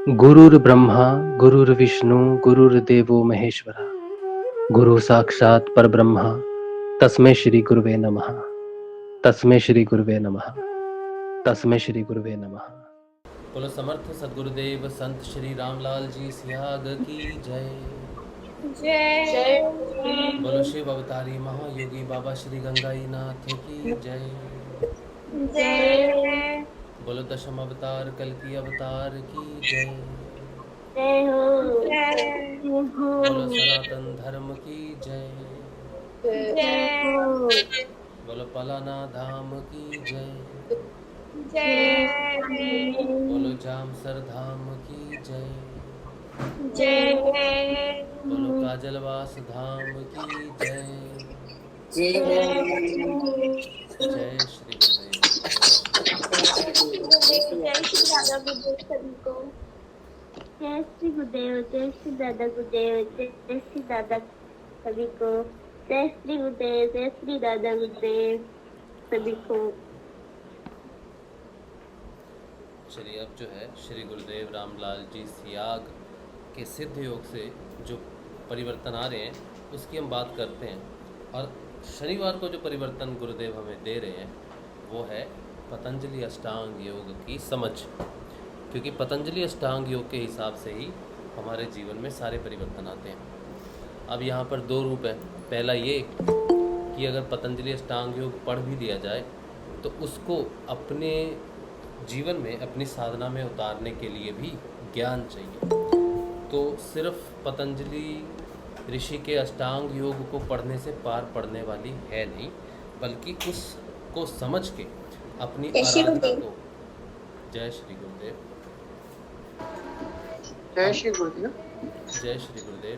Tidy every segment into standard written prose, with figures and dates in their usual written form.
गुरुर्ब्रह्मा गुरुर्विष्णु गुरुर्देवो महेश्वरा गुरु साक्षात् परब्रह्म तस्मै श्री गुरुवे नमः। तस्मै श्री गुरुवे नमः। तस्मै श्री गुरुवे नमः। बोलो समर्थ सदगुरुदेव संत श्री रामलाल जी सियाग की जय। जय। बोलो शिव अवतारी महायोगी बाबा श्री गंगाई नाथ की जय। जय बोलो दशम अवतार कल की अवतार की जय। बोलो सनातन धर्म की जय। जय बोलो पलाना धाम की जय। जय बोलो जामसर धाम की जय। जय बोलो काजलवास धाम की जय। जय श्री गुरुदेव जय श्री जय श्री दादा गुरुदेव सभी को। जय श्री गुरुदेव, जय श्री दादा गुरुदेव, जय श्री दादा सभी को। जय श्री गुरुदेव, जय श्री दादा गुरुदेव सभी को। चलिए अब जो है श्री गुरुदेव रामलाल जी सियाग के सिद्ध योग से जो परिवर्तन आ रहे हैं उसकी हम बात करते हैं। और शनिवार को जो परिवर्तन गुरुदेव हमें दे रहे हैं वो है पतंजलि अष्टांग योग की समझ, क्योंकि पतंजलि अष्टांग योग के हिसाब से ही हमारे जीवन में सारे परिवर्तन आते हैं। अब यहाँ पर दो रूप है। पहला ये कि अगर पतंजलि अष्टांग योग पढ़ भी लिया जाए तो उसको अपने जीवन में अपनी साधना में उतारने के लिए भी ज्ञान चाहिए। तो सिर्फ पतंजलि ऋषि के अष्टांग योग को पढ़ने से पार पड़ने वाली है नहीं, बल्कि उसको समझ के अपनी आराधना को। जय श्री गुरुदेव। जय श्री गुरुदेव। जय श्री गुरुदेव।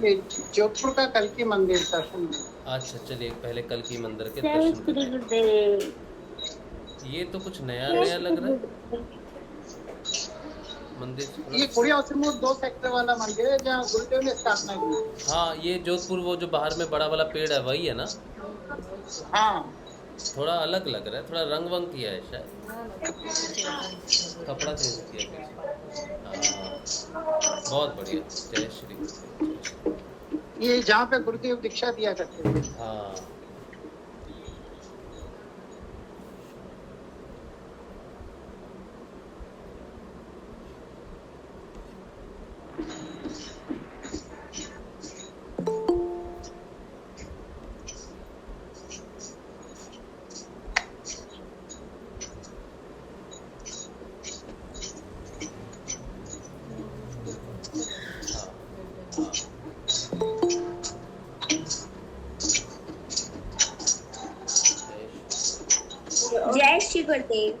ये जोधपुर का कल की मंदिर दर्शन। अच्छा चलिए पहले कल की मंदिर के जय दर्शन श्री करें। गुरुदेव। ये तो कुछ नया नया लग रहा है मंदिर। ये कुड़िया उसिमूर 2 सेक्टर वाला मंदिर है जहाँ गुरुदेव ने स्थापना की। हाँ ये जोधपुर वो जो बाहर में बड़ा वाला पेड़ है वही है ना। हाँ थोड़ा अलग लग रहा है, थोड़ा रंग वंग किया है शायद, कपड़ा चेंज किया है। हाँ बहुत बढ़िया। जय श्री गुरुदेव। ये जहाँ पे गुरुदेव दीक्षा दिया करते थे। हाँ जय श्री गुरुदेव।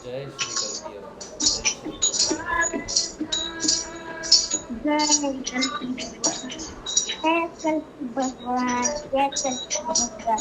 जय श्री गुरुदेव। जय भगवान, जय भगवान। जय भगवान। जय श्री अवतार।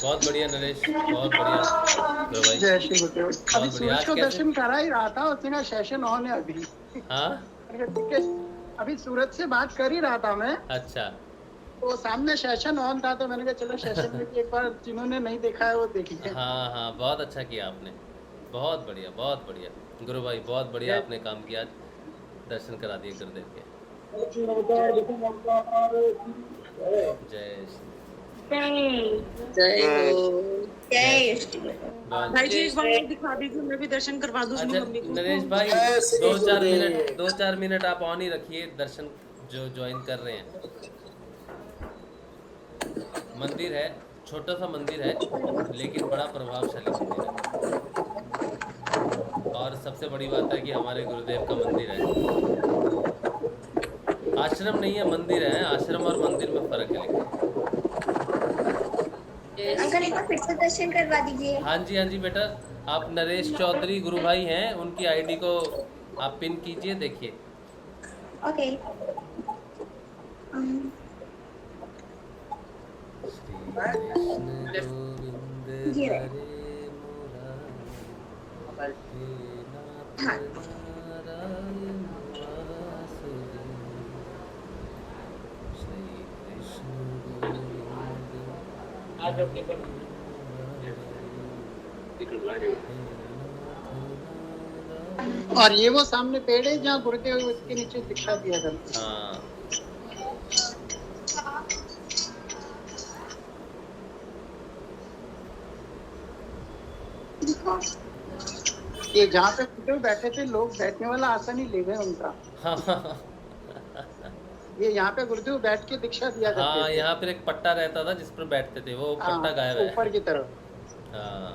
बहुत बढ़िया नरेश, बहुत बढ़िया भाई। जय श्री गुरुदेव। अभी बढ़िया। सूरज आज को कैसे? दर्शन करा ही रहा था, उसने कहा सेशन ऑन है अभी। हाँ मैंने कहा, ठीक है। अभी सूरज से बात कर ही रहा था मैं, अच्छा तो सामने सेशन ऑन था, तो मैंने कहा चलो सेशन में भी एक बार जिन्होंने नहीं देखा है वो देखिए। हाँ हाँ बहुत अच्छा किया आपने, बहुत बढ़िया बहुत बढ़िया गुरु भाई, बहुत बढ़िया आपने काम किया। आज दर्शन करा दिए गुरुदेव के। जय श्री जय श्री भाई जी एक बार दिखा दीजिए, मैं भी दर्शन करवा दूं अपनी अच्छा मम्मी को। नरेश भाई 2-4 मिनट आप ऑन ही रखिए। दर्शन जो ज्वाइन कर रहे हैं, मंदिर है, छोटा सा मंदिर है लेकिन बड़ा प्रभावशाली मंदिर है। और सबसे बड़ी बात है कि हमारे गुरुदेव का मंदिर है। आश्रम नहीं है, मंदिर है। आश्रम और मंदिर में फ़र्क है लेकिन। अंकल एक बार फिर से दर्शन करवा दीजिए। हाँ जी बेटा, आप नरेश चौधरी गुरु भाई हैं, उनकी आईडी को आप पिन कीजिए, देखिए। ओके। श्री कृष्ण गोविंद ये रहे। हरे मुरारी, हे नाथ हाँ। नारायण वासुदेव, श्री कृष्ण गोविंद हरे मुरारी, हे नाथ और ये वो सामने पेड़ है जहाँ गुरुदेव उसके नीचे दीक्षा दिया था। हाँ, ये जहाँ पे गुरुदेव बैठे थे, लोग बैठने वाला आसन ही ले गए उनका। ये यहाँ पे गुरुदेव बैठ के दीक्षा दिया करते हाँ, थे। यहाँ पर एक पट्टा रहता था जिस पर बैठते थे, वो पट्टा गायब है। ऊपर की तरफ। हाँ,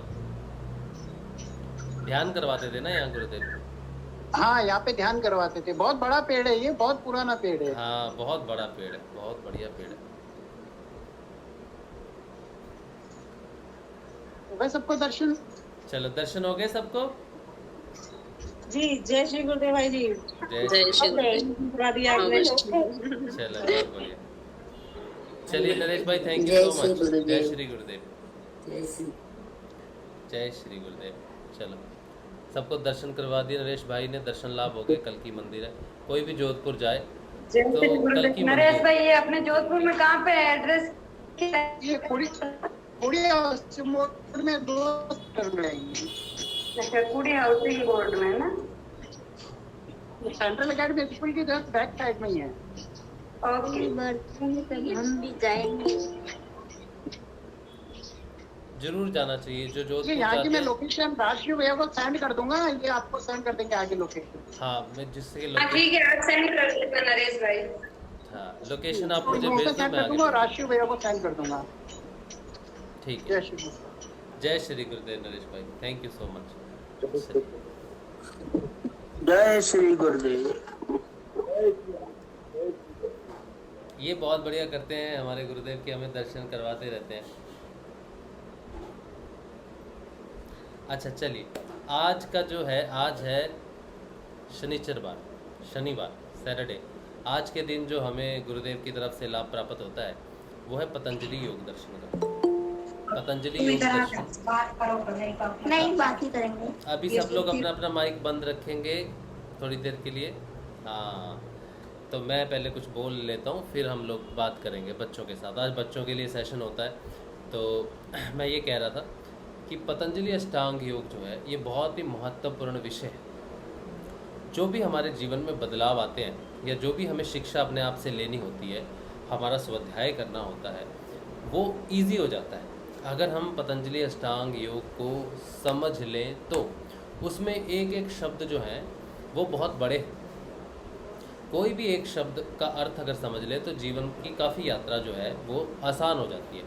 ध्यान करवाते थे ना यहाँ गुरुदेव। हाँ, यहाँ पे ध्यान करवाते थे। बहुत बड़ा पेड़ है ये, बहुत पुराना पेड़ है। हाँ, बहुत बड़ा पेड़ है, बहुत बढ़िया पेड़ है। हो गए सबको दर्शन? चलो, दर्शन हो गए सबको? जी जय श्री गुरुदेव भाई जी। जय श्री करवा दिया आपने। चलो, बहुत बढ़िया। चलिए नरेश भाई, थैंक यू सो मच। जय श्री गुरुदेव। जय श्री गुरुदेव। चलो, सबको दर्शन करवा दिए, नरेश भाई ने दर्शन लाभ हो गए। कल की मंदिर है, कोई भी जोधपुर जाए तो कल की नरेश मंदिर। भाई, ये अपने जोधपुर में कहाँ पे है एड्रेस? ये कुड़ी मोड़ में 2 सेंटर में आएंगे। अच्छा, कुड़ी हाउसिंग बोर्ड में ना? सेंट्रल अकेडमी स्कूल की जस्ट बैक साइड में ही है। ओके। हम भी जाएंगे। जरूर जाना चाहिए जो ये जोधपुर यहाँ की जाते मैं हैं। लोकेशन राशि भैया को सेंड कर दूंगा, ये आपको सेंड कर देंगे आगे लोकेशन। हाँ, मैं जिससे हाँ लोकेशन, ठीक है, आप सेंड कर देना नरेश भाई। हाँ, लोकेशन आप मुझे मैं भेज दो, सेंड मैं कर दूंगा और आगे। राशि भैया को सेंड कर दूंगा। ठीक है। जय श्री कृष्ण। जय श्री गुरुदेव नरेश भाई, थैंक यू सो मच। जय श्री गुरुदेव। ये बहुत बढ़िया करते हैं हमारे गुरुदेव के, हमें दर्शन करवाते रहते हैं। अच्छा चलिए, आज का जो है, आज है शनिवार सैटरडे। आज के दिन जो हमें गुरुदेव की तरफ से लाभ प्राप्त होता है वो है पतंजलि योग दर्शन का। पतंजलि योग दर्शन। नहीं, बात ही करेंगे। अभी सब लोग अपना अपना माइक बंद रखेंगे थोड़ी देर के लिए। हाँ, तो मैं पहले कुछ बोल लेता हूँ, फिर हम लोग बात करेंगे बच्चों के साथ। आज बच्चों के लिए सेशन होता है। तो मैं ये कह रहा था कि पतंजलि अष्टांग योग जो है, ये बहुत ही महत्वपूर्ण विषय है। जो भी हमारे जीवन में बदलाव आते हैं, या जो भी हमें शिक्षा अपने आप से लेनी होती है, हमारा स्वाध्याय करना होता है, वो इजी हो जाता है अगर हम पतंजलि अष्टांग योग को समझ लें। तो उसमें एक एक शब्द जो है वो बहुत बड़े हैं। कोई भी एक शब्द का अर्थ अगर समझ ले तो जीवन की काफ़ी यात्रा जो है वो आसान हो जाती है।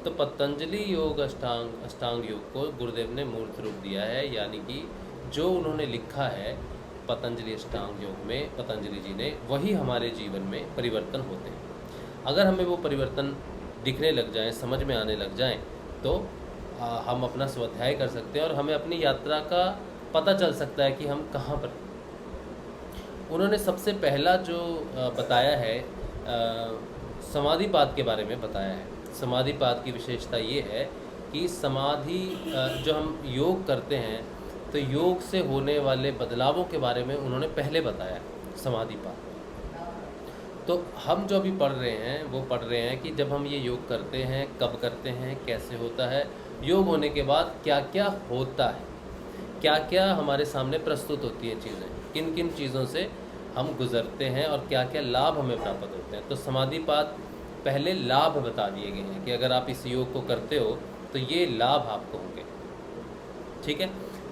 तो पतंजलि योग अष्टांग योग को गुरुदेव ने मूर्त रूप दिया है, यानी कि जो उन्होंने लिखा है पतंजलि अष्टांग योग में, पतंजलि जी ने, वही हमारे जीवन में परिवर्तन होते हैं। अगर हमें वो परिवर्तन दिखने लग जाएं, समझ में आने लग जाएं, तो हम अपना स्वाध्याय कर सकते हैं और हमें अपनी यात्रा का पता चल सकता है कि हम कहाँ पर। उन्होंने सबसे पहला जो बताया है, समाधिपाद के बारे में बताया है। समाधिपाद की विशेषता ये है कि समाधि जो हम योग करते हैं, तो योग से होने वाले बदलावों के बारे में उन्होंने पहले बताया है समाधिपाद। तो हम जो अभी पढ़ रहे हैं वो पढ़ रहे हैं कि जब हम ये योग करते हैं, कब करते हैं, कैसे होता है, योग होने के बाद क्या क्या होता है, क्या क्या हमारे सामने प्रस्तुत होती हैं चीज़ें, किन किन चीज़ों से हम गुजरते हैं और क्या क्या लाभ हमें प्राप्त होते हैं। तो समाधिपाद पहले लाभ बता दिए गए हैं कि अगर आप इस योग को करते हो तो ये लाभ आपको होंगे। ठीक है।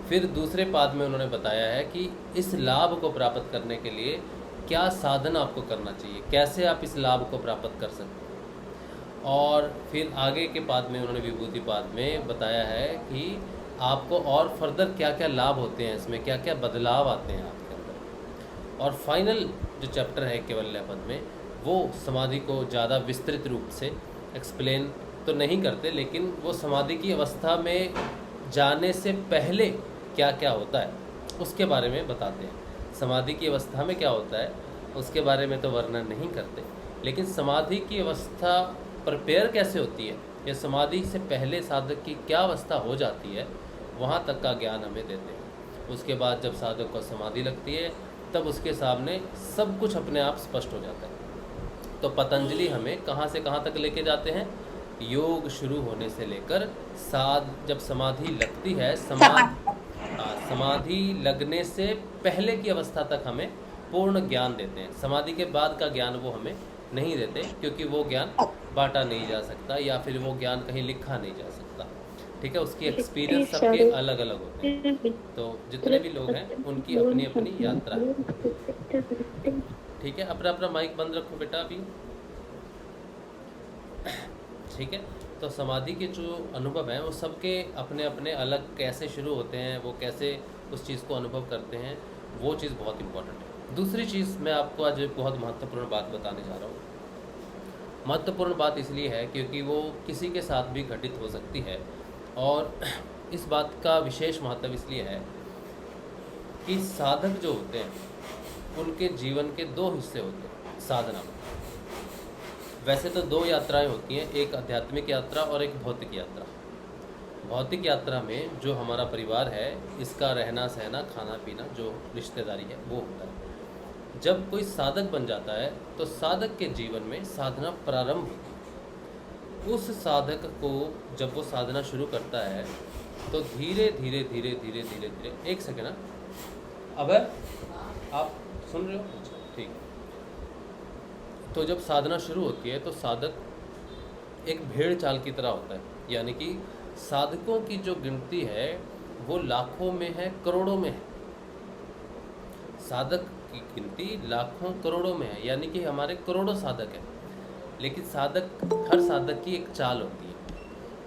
फिर दूसरे पाद में उन्होंने बताया है कि इस लाभ को प्राप्त करने के लिए क्या साधन आपको करना चाहिए, कैसे आप इस लाभ को प्राप्त कर सकते हैं। और फिर आगे के पाद में उन्होंने विभूति पाद में बताया है कि आपको और फर्दर क्या क्या लाभ होते हैं, इसमें क्या क्या बदलाव आते हैं आपके अंदर। और फाइनल जो चैप्टर है केवल्य पद में, वो समाधि को ज़्यादा विस्तृत रूप से एक्सप्लेन तो नहीं करते, लेकिन वो समाधि की अवस्था में जाने से पहले क्या क्या होता है उसके बारे में बताते हैं। समाधि की अवस्था में क्या होता है उसके बारे में तो वर्णन नहीं करते, लेकिन समाधि की अवस्था प्रिपेयर कैसे होती है या समाधि से पहले साधक की क्या अवस्था हो जाती है, वहाँ तक का ज्ञान हमें देते हैं। उसके बाद जब साधक को समाधि लगती है तब उसके सामने सब कुछ अपने आप स्पष्ट हो जाता है। तो पतंजलि हमें कहाँ से कहाँ तक लेके जाते हैं, योग शुरू होने से लेकर जब समाधि लगती है, समाधि लगने से पहले की अवस्था तक हमें पूर्ण ज्ञान देते हैं। समाधि के बाद का ज्ञान वो हमें नहीं देते, क्योंकि वो ज्ञान बांटा नहीं जा सकता या फिर वो ज्ञान कहीं लिखा नहीं जा सकता। ठीक है, उसकी एक्सपीरियंस सबके अलग अलग होते हैं। तो जितने भी लोग हैं उनकी अपनी अपनी यात्रा है। ठीक है, अपना अपना माइक बंद रखो बेटा अभी। ठीक है, तो समाधि के जो अनुभव हैं वो सबके अपने अपने अलग कैसे शुरू होते हैं, वो कैसे उस चीज़ को अनुभव करते हैं, वो चीज़ बहुत इम्पोर्टेंट है। दूसरी चीज़ मैं आपको आज एक बहुत महत्वपूर्ण बात बताने जा रहा हूँ। महत्वपूर्ण बात इसलिए है क्योंकि वो किसी के साथ भी घटित हो सकती है, और इस बात का विशेष महत्व इसलिए है कि साधक जो होते हैं उनके जीवन के दो हिस्से होते हैं साधना में। वैसे तो दो यात्राएं होती हैं, एक आध्यात्मिक यात्रा और एक भौतिक यात्रा। भौतिक यात्रा में जो हमारा परिवार है, इसका रहना सहना खाना पीना जो रिश्तेदारी है वो होता है। जब कोई साधक बन जाता है तो साधक के जीवन में साधना प्रारंभ होती है। उस साधक को जब वो साधना शुरू करता है तो धीरे धीरे धीरे धीरे धीरे धीरे, एक सेकेंड, अब आप सुन रहे हो? ठीक। तो जब साधना शुरू होती है तो साधक एक भेड़ चाल की तरह होता है, यानी कि साधकों की जो गिनती है वो लाखों में है, करोड़ों में है। साधक की गिनती लाखों करोड़ों में है, यानी कि हमारे करोड़ों साधक हैं। लेकिन हर साधक की एक चाल होती है।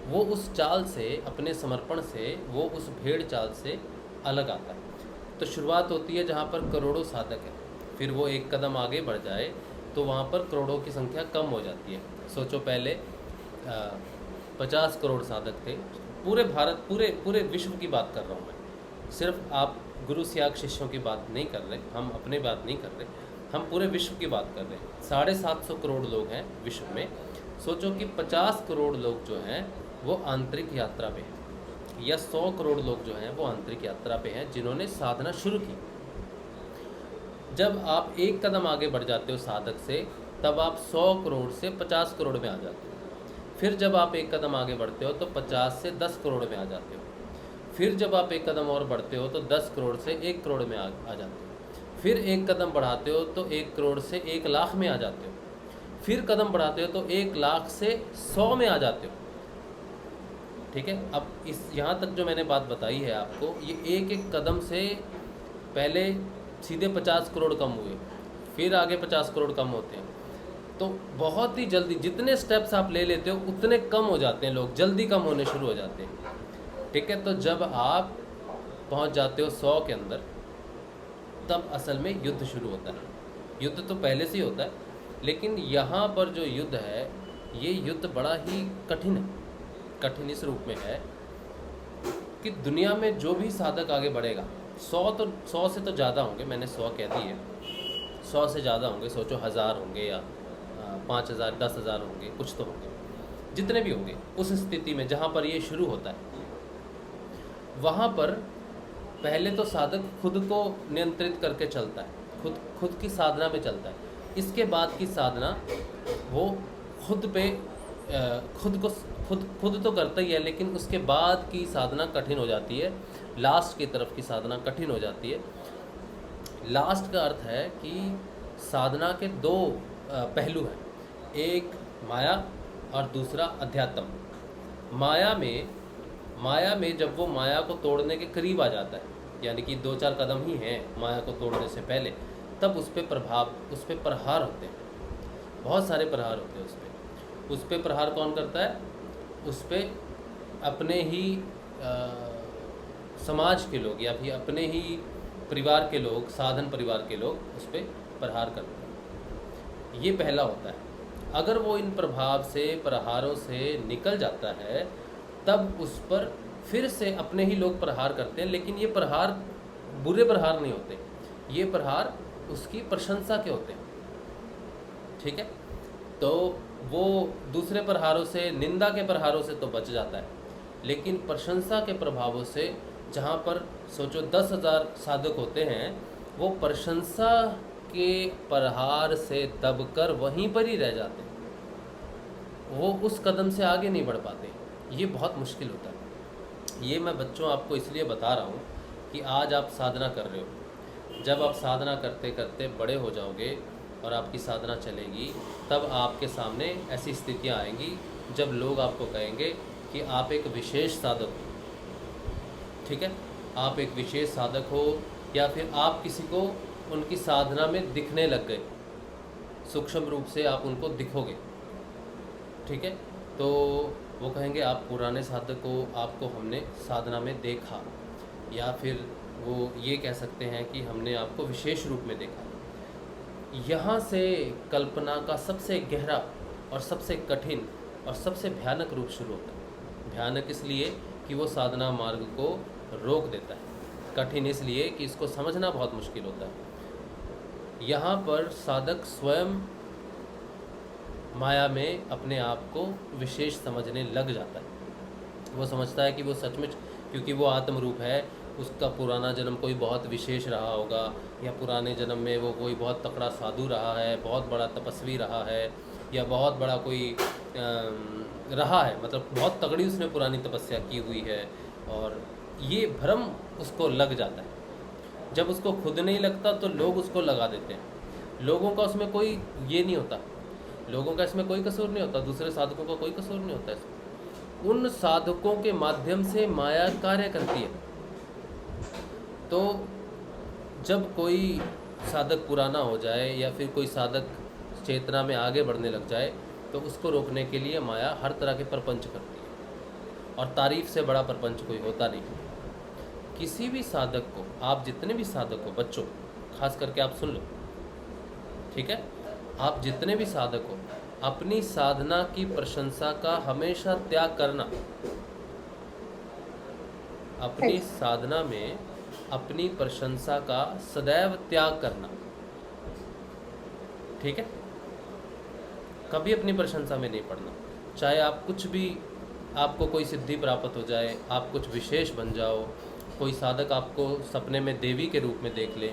वो उस चाल से, अपने समर्पण से, वो उस भेड़ चाल से अलग आता है। तो शुरुआत होती है जहाँ पर करोड़ों साधक हैं, फिर वो एक कदम आगे बढ़ जाए तो वहाँ पर करोड़ों की संख्या कम हो जाती है। सोचो, पहले 50 करोड़ साधक थे। पूरे भारत, पूरे विश्व की बात कर रहा हूँ मैं, सिर्फ आप गुरु सियाग शिष्यों की बात नहीं कर रहे, हम अपनी बात नहीं कर रहे, हम पूरे विश्व की बात कर रहे हैं। 750 करोड़ लोग हैं विश्व में। सोचो कि 50 करोड़ लोग जो हैं वो आंतरिक यात्रा पे हैं, या 100 करोड़ लोग जो हैं वो आंतरिक यात्रा पे हैं जिन्होंने साधना शुरू की। जब आप एक कदम आगे बढ़ जाते हो साधक से, तब आप 100 करोड़ से 50 करोड़ में आ जाते हो। फिर जब आप एक कदम आगे बढ़ते हो तो 50 से 10 करोड़ में आ जाते हो। फिर जब आप एक कदम और बढ़ते हो तो 10 करोड़ से 1 करोड़ में आ जाते हो। फिर एक कदम बढ़ाते हो तो 1 करोड़ से 1 लाख में आ जाते हो। फिर कदम बढ़ाते हो तो 1 लाख से 100 में आ जाते हो। ठीक है, अब यहाँ तक जो मैंने बात बताई है आपको, ये एक एक कदम से पहले सीधे 50 करोड़ कम हुए, फिर आगे 50 करोड़ कम होते हैं। तो बहुत ही जल्दी जितने स्टेप्स आप ले लेते हो उतने कम हो जाते हैं लोग, जल्दी कम होने शुरू हो जाते हैं। ठीक है, तो जब आप पहुंच जाते हो 100 के अंदर, तब असल में युद्ध शुरू होता है। युद्ध तो पहले से ही होता है, लेकिन यहाँ पर जो युद्ध है, ये युद्ध बड़ा ही कठिन है। कठिन इस रूप में है कि दुनिया में जो भी साधक आगे बढ़ेगा, 100 से तो ज़्यादा होंगे, मैंने 100 कह दी है, 100 से ज़्यादा होंगे। सोचो 1000 होंगे या 5000, 10,000 होंगे, कुछ तो होंगे, जितने भी होंगे। उस स्थिति में जहाँ पर ये शुरू होता है, वहाँ पर पहले तो साधक खुद को नियंत्रित करके चलता है, खुद की साधना में चलता है। इसके बाद की साधना वो खुद तो करता ही है, लेकिन उसके बाद की साधना कठिन हो जाती है। लास्ट की तरफ की साधना कठिन हो जाती है। लास्ट का अर्थ है कि साधना के दो पहलू हैं, एक माया और दूसरा अध्यात्म। माया में जब वो माया को तोड़ने के करीब आ जाता है, यानी कि 2-4 कदम ही हैं माया को तोड़ने से पहले, तब उस पर प्रहार होते हैं, बहुत सारे प्रहार होते हैं उस पर प्रहार कौन करता है? उस पर अपने ही समाज के लोग या फिर अपने ही परिवार के लोग, साधन परिवार के लोग उस पर प्रहार करते हैं। ये पहला होता है। अगर वो इन प्रभाव से, प्रहारों से निकल जाता है, तब उस पर फिर से अपने ही लोग प्रहार करते हैं, लेकिन ये प्रहार बुरे प्रहार नहीं होते, ये प्रहार उसकी प्रशंसा के होते हैं। ठीक है, तो वो दूसरे प्रहारों से, निंदा के प्रहारों से तो बच जाता है, लेकिन प्रशंसा के प्रभावों से, जहाँ पर सोचो 10,000 साधक होते हैं, वो प्रशंसा के प्रहार से दबकर वहीं पर ही रह जाते हैं, वो उस कदम से आगे नहीं बढ़ पाते। ये बहुत मुश्किल होता है। ये मैं बच्चों आपको इसलिए बता रहा हूँ कि आज आप साधना कर रहे हो, जब आप साधना करते करते बड़े हो जाओगे और आपकी साधना चलेगी, तब आपके सामने ऐसी स्थितियाँ आएंगी जब लोग आपको कहेंगे कि आप एक विशेष साधक हो। ठीक है, आप एक विशेष साधक हो, या फिर आप किसी को उनकी साधना में दिखने लग गए, सूक्ष्म रूप से आप उनको दिखोगे। ठीक है, तो वो कहेंगे आप पुराने साधक हो, आपको हमने साधना में देखा, या फिर वो ये कह सकते हैं कि हमने आपको विशेष रूप में देखा। यहाँ से कल्पना का सबसे गहरा और सबसे कठिन और सबसे भयानक रूप शुरू होता है। भयानक इसलिए कि वो साधना मार्ग को रोक देता है, कठिन इसलिए कि इसको समझना बहुत मुश्किल होता है। यहाँ पर साधक स्वयं माया में अपने आप को विशेष समझने लग जाता है। वो समझता है कि वो सचमुच, क्योंकि वो आत्म रूप है, उसका पुराना जन्म कोई बहुत विशेष रहा होगा, या पुराने जन्म में वो कोई बहुत तकड़ा साधु रहा है, बहुत बड़ा तपस्वी रहा है, या बहुत बड़ा कोई रहा है, मतलब बहुत तगड़ी उसने पुरानी तपस्या की हुई है, और ये भ्रम उसको लग जाता है। जब उसको खुद नहीं लगता तो लोग उसको लगा देते हैं। लोगों का उसमें कोई ये नहीं होता, लोगों का इसमें कोई कसूर नहीं होता, दूसरे साधकों का कोई कसूर नहीं होता इसमें। उन साधकों के माध्यम से माया कार्य करती है। तो जब कोई साधक पुराना हो जाए या फिर कोई साधक चेतना में आगे बढ़ने लग जाए, तो उसको रोकने के लिए माया हर तरह के प्रपंच करती है, और तारीफ से बड़ा प्रपंच कोई होता नहीं। किसी भी साधक को, आप जितने भी साधक हो, बच्चों खास करके आप सुन लो, ठीक है, आप जितने भी साधक हो, अपनी साधना की प्रशंसा का हमेशा त्याग करना। अपनी साधना में अपनी प्रशंसा का सदैव त्याग करना। ठीक है, कभी अपनी प्रशंसा में नहीं पड़ना। चाहे आप कुछ भी, आपको कोई सिद्धि प्राप्त हो जाए, आप कुछ विशेष बन जाओ, कोई साधक आपको सपने में देवी के रूप में देख ले,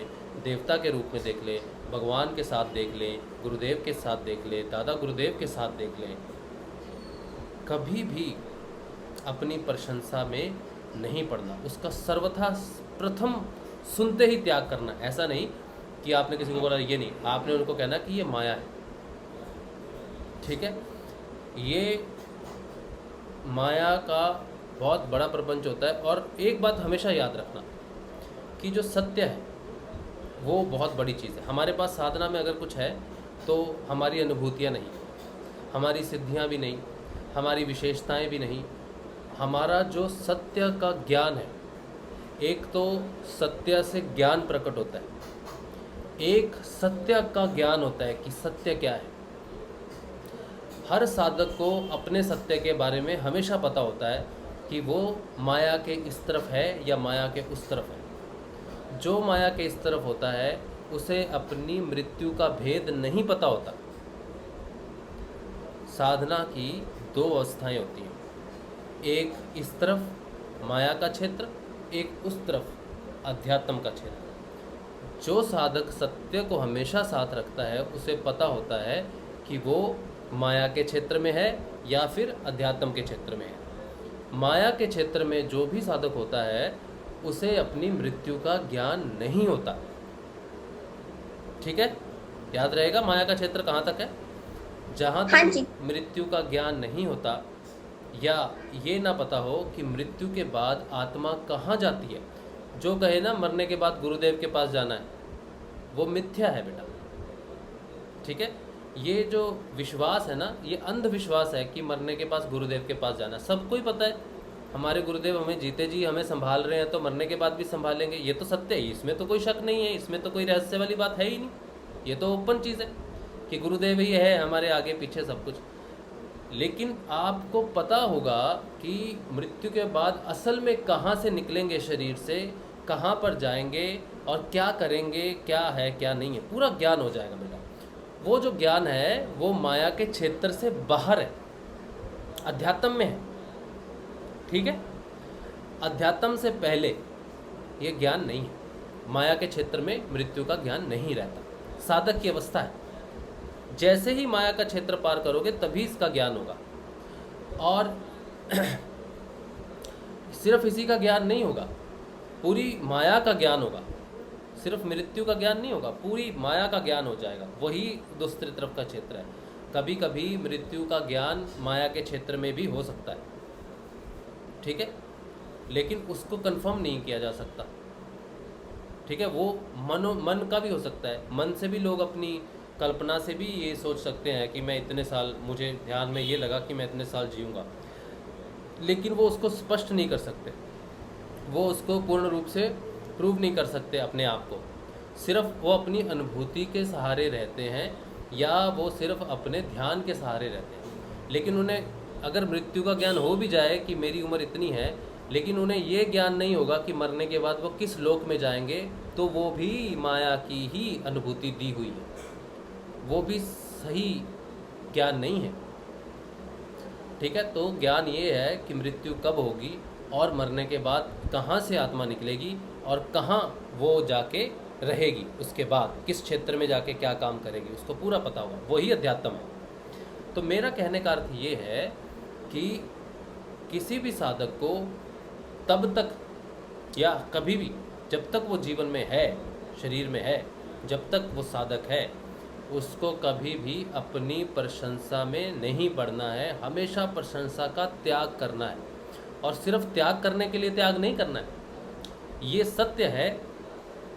देवता के रूप में देख ले, भगवान के साथ देख ले, गुरुदेव के साथ देख ले, दादा गुरुदेव के साथ देख ले, कभी भी अपनी प्रशंसा में नहीं पड़ना। उसका सर्वथा प्रथम सुनते ही त्याग करना। ऐसा नहीं कि आपने किसी को बोला, ये नहीं, आपने उनको कहना कि ये माया है। ठीक है, ये माया का बहुत बड़ा प्रपंच होता है। और एक बात हमेशा याद रखना कि जो सत्य है वो बहुत बड़ी चीज़ है। हमारे पास साधना में अगर कुछ है तो हमारी अनुभूतियाँ नहीं, हमारी सिद्धियाँ भी नहीं, हमारी विशेषताएं भी नहीं, हमारा जो सत्य का ज्ञान है। एक तो सत्य से ज्ञान प्रकट होता है, एक सत्य का ज्ञान होता है कि सत्य क्या है। हर साधक को अपने सत्य के बारे में हमेशा पता होता है कि वो माया के इस तरफ है या माया के उस तरफ है। जो माया के इस तरफ होता है उसे अपनी मृत्यु का भेद नहीं पता होता। साधना की दो अवस्थाएं होती हैं, एक इस तरफ माया का क्षेत्र, एक उस तरफ अध्यात्म का क्षेत्र। जो साधक सत्य को हमेशा साथ रखता है उसे पता होता है कि वो माया के क्षेत्र में है या फिर अध्यात्म के क्षेत्र में है। माया के क्षेत्र में जो भी साधक होता है उसे अपनी मृत्यु का ज्ञान नहीं होता। ठीक है, याद रहेगा माया का क्षेत्र कहाँ तक है। जहाँ तक मृत्यु का ज्ञान नहीं होता या ये ना पता हो कि मृत्यु के बाद आत्मा कहाँ जाती है। जो कहे ना मरने के बाद गुरुदेव के पास जाना है, वो मिथ्या है बेटा। ठीक है, ये जो विश्वास है ना, ये अंधविश्वास है कि मरने के पास गुरुदेव के पास जाना। सबको ही पता है हमारे गुरुदेव हमें जीते जी हमें संभाल रहे हैं, तो मरने के बाद भी संभालेंगे। ये तो सत्य है, इसमें तो कोई शक नहीं है, इसमें तो कोई रहस्य वाली बात है ही नहीं, ये तो ओपन चीज़ है। कि गुरुदेव ही है हमारे आगे पीछे सब कुछ। लेकिन आपको पता होगा कि मृत्यु के बाद असल में कहाँ से निकलेंगे शरीर से, कहाँ पर जाएंगे और क्या करेंगे, क्या है क्या नहीं है, पूरा ज्ञान हो जाएगा बेटा। वो जो ज्ञान है वो माया के क्षेत्र से बाहर है, अध्यात्म में है। ठीक है, अध्यात्म से पहले ये ज्ञान नहीं है। माया के क्षेत्र में मृत्यु का ज्ञान नहीं रहता, साधक की अवस्था है। जैसे ही माया का क्षेत्र पार करोगे तभी इसका ज्ञान होगा। और सिर्फ इसी का ज्ञान नहीं होगा, पूरी माया का ज्ञान होगा। सिर्फ मृत्यु का ज्ञान नहीं होगा, पूरी माया का ज्ञान हो जाएगा। वही दूसरी तरफ का क्षेत्र है। कभी कभी मृत्यु का ज्ञान माया के क्षेत्र में भी हो सकता है, ठीक है, लेकिन उसको कंफर्म नहीं किया जा सकता। ठीक है, वो मन का भी हो सकता है। मन से भी लोग अपनी कल्पना से भी ये सोच सकते हैं कि मैं इतने साल, मुझे ध्यान में ये लगा कि मैं इतने साल जीऊँगा, लेकिन वो उसको स्पष्ट नहीं कर सकते, वो उसको पूर्ण रूप से प्रूव नहीं कर सकते अपने आप को। सिर्फ वो अपनी अनुभूति के सहारे रहते हैं या वो सिर्फ अपने ध्यान के सहारे रहते हैं। लेकिन उन्हें अगर मृत्यु का ज्ञान हो भी जाए कि मेरी उम्र इतनी है, लेकिन उन्हें ये ज्ञान नहीं होगा कि मरने के बाद वो किस लोक में जाएंगे, तो वो भी माया की ही अनुभूति दी हुई है, वो भी सही ज्ञान नहीं है। ठीक है, तो ज्ञान ये है कि मृत्यु कब होगी और मरने के बाद कहाँ से आत्मा निकलेगी और कहाँ वो जाके रहेगी, उसके बाद किस क्षेत्र में जाके क्या काम करेगी, उसको पूरा पता होगा। वही अध्यात्म है। तो मेरा कहने का अर्थ ये है कि किसी भी साधक को तब तक या कभी भी, जब तक वो जीवन में है, शरीर में है, जब तक वो साधक है, उसको कभी भी अपनी प्रशंसा में नहीं पड़ना है। हमेशा प्रशंसा का त्याग करना है, और सिर्फ त्याग करने के लिए त्याग नहीं करना है। ये सत्य है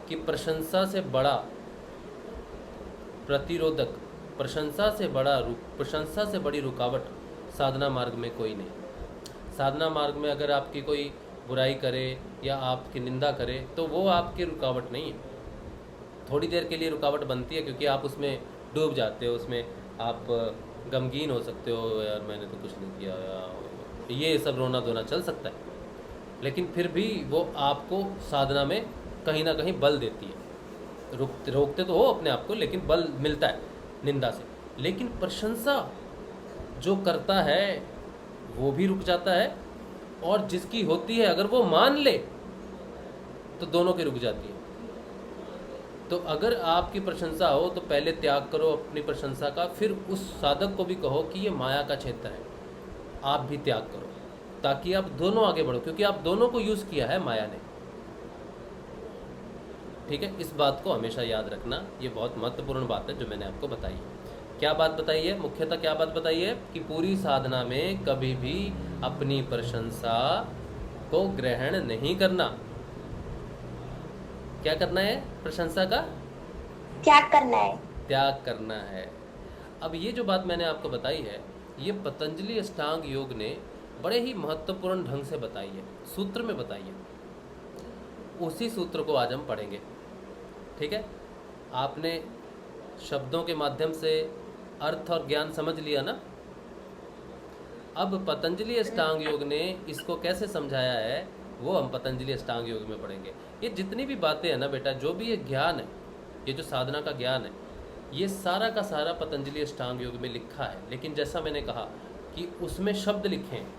कि प्रशंसा से बड़ा प्रतिरोधक, प्रशंसा से बड़ी रुकावट साधना मार्ग में कोई नहीं। साधना मार्ग में अगर आपकी कोई बुराई करे या आपकी निंदा करे तो वो आपकी रुकावट नहीं है। थोड़ी देर के लिए रुकावट बनती है क्योंकि आप उसमें डूब जाते हो, उसमें आप गमगीन हो सकते हो, यार मैंने तो कुछ नहीं किया, यार ये सब रोना धोना चल सकता है, लेकिन फिर भी वो आपको साधना में कहीं ना कहीं बल देती है। रोकते तो हो अपने आप को, लेकिन बल मिलता है निंदा से। लेकिन प्रशंसा जो करता है वो भी रुक जाता है, और जिसकी होती है अगर वो मान ले तो दोनों की रुक जाती है। तो अगर आपकी प्रशंसा हो तो पहले त्याग करो अपनी प्रशंसा का, फिर उस साधक को भी कहो कि ये माया का क्षेत्र है, आप भी त्याग करो, ताकि आप दोनों आगे बढ़ो, क्योंकि आप दोनों को यूज़ किया है माया ने। ठीक है, इस बात को हमेशा याद रखना। ये बहुत महत्वपूर्ण बात है जो मैंने आपको बताई है। क्या बात बताई है? मुख्यतः क्या बात बताई है कि पूरी साधना में कभी भी अपनी प्रशंसा को ग्रहण नहीं करना। क्या करना है? प्रशंसा का त्याग करना है। त्याग करना है। अब ये जो बात मैंने आपको बताई है, ये पतंजलि अष्टांग योग ने बड़े ही महत्वपूर्ण ढंग से बताई है, सूत्र में बताई है। उसी सूत्र को आज हम पढ़ेंगे। ठीक है, आपने शब्दों के माध्यम से अर्थ और ज्ञान समझ लिया ना। अब पतंजलि अष्टांग योग ने इसको कैसे समझाया है वो हम पतंजलि अष्टांग योग में पढ़ेंगे। ये जितनी भी बातें हैं ना बेटा, जो भी ये ज्ञान है, ये जो साधना का ज्ञान है, ये सारा का सारा पतंजलि अष्टांग योग में लिखा है। लेकिन जैसा मैंने कहा कि उसमें शब्द लिखे हैं,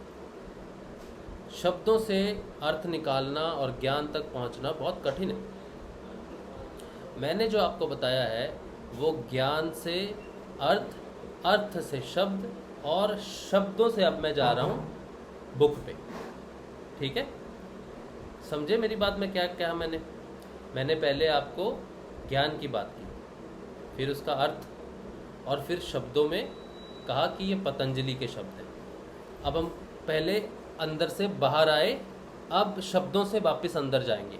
शब्दों से अर्थ निकालना और ज्ञान तक पहुंचना बहुत कठिन है। मैंने जो आपको बताया है वो ज्ञान से अर्थ, अर्थ से शब्द, और शब्दों से अब मैं जा रहा हूँ बुक पे। ठीक है, समझे मेरी बात में क्या क्या? मैंने पहले आपको ज्ञान की बात की, फिर उसका अर्थ, और फिर शब्दों में कहा कि ये पतंजलि के शब्द हैं। अब हम पहले अंदर से बाहर आए, अब शब्दों से वापस अंदर जाएंगे।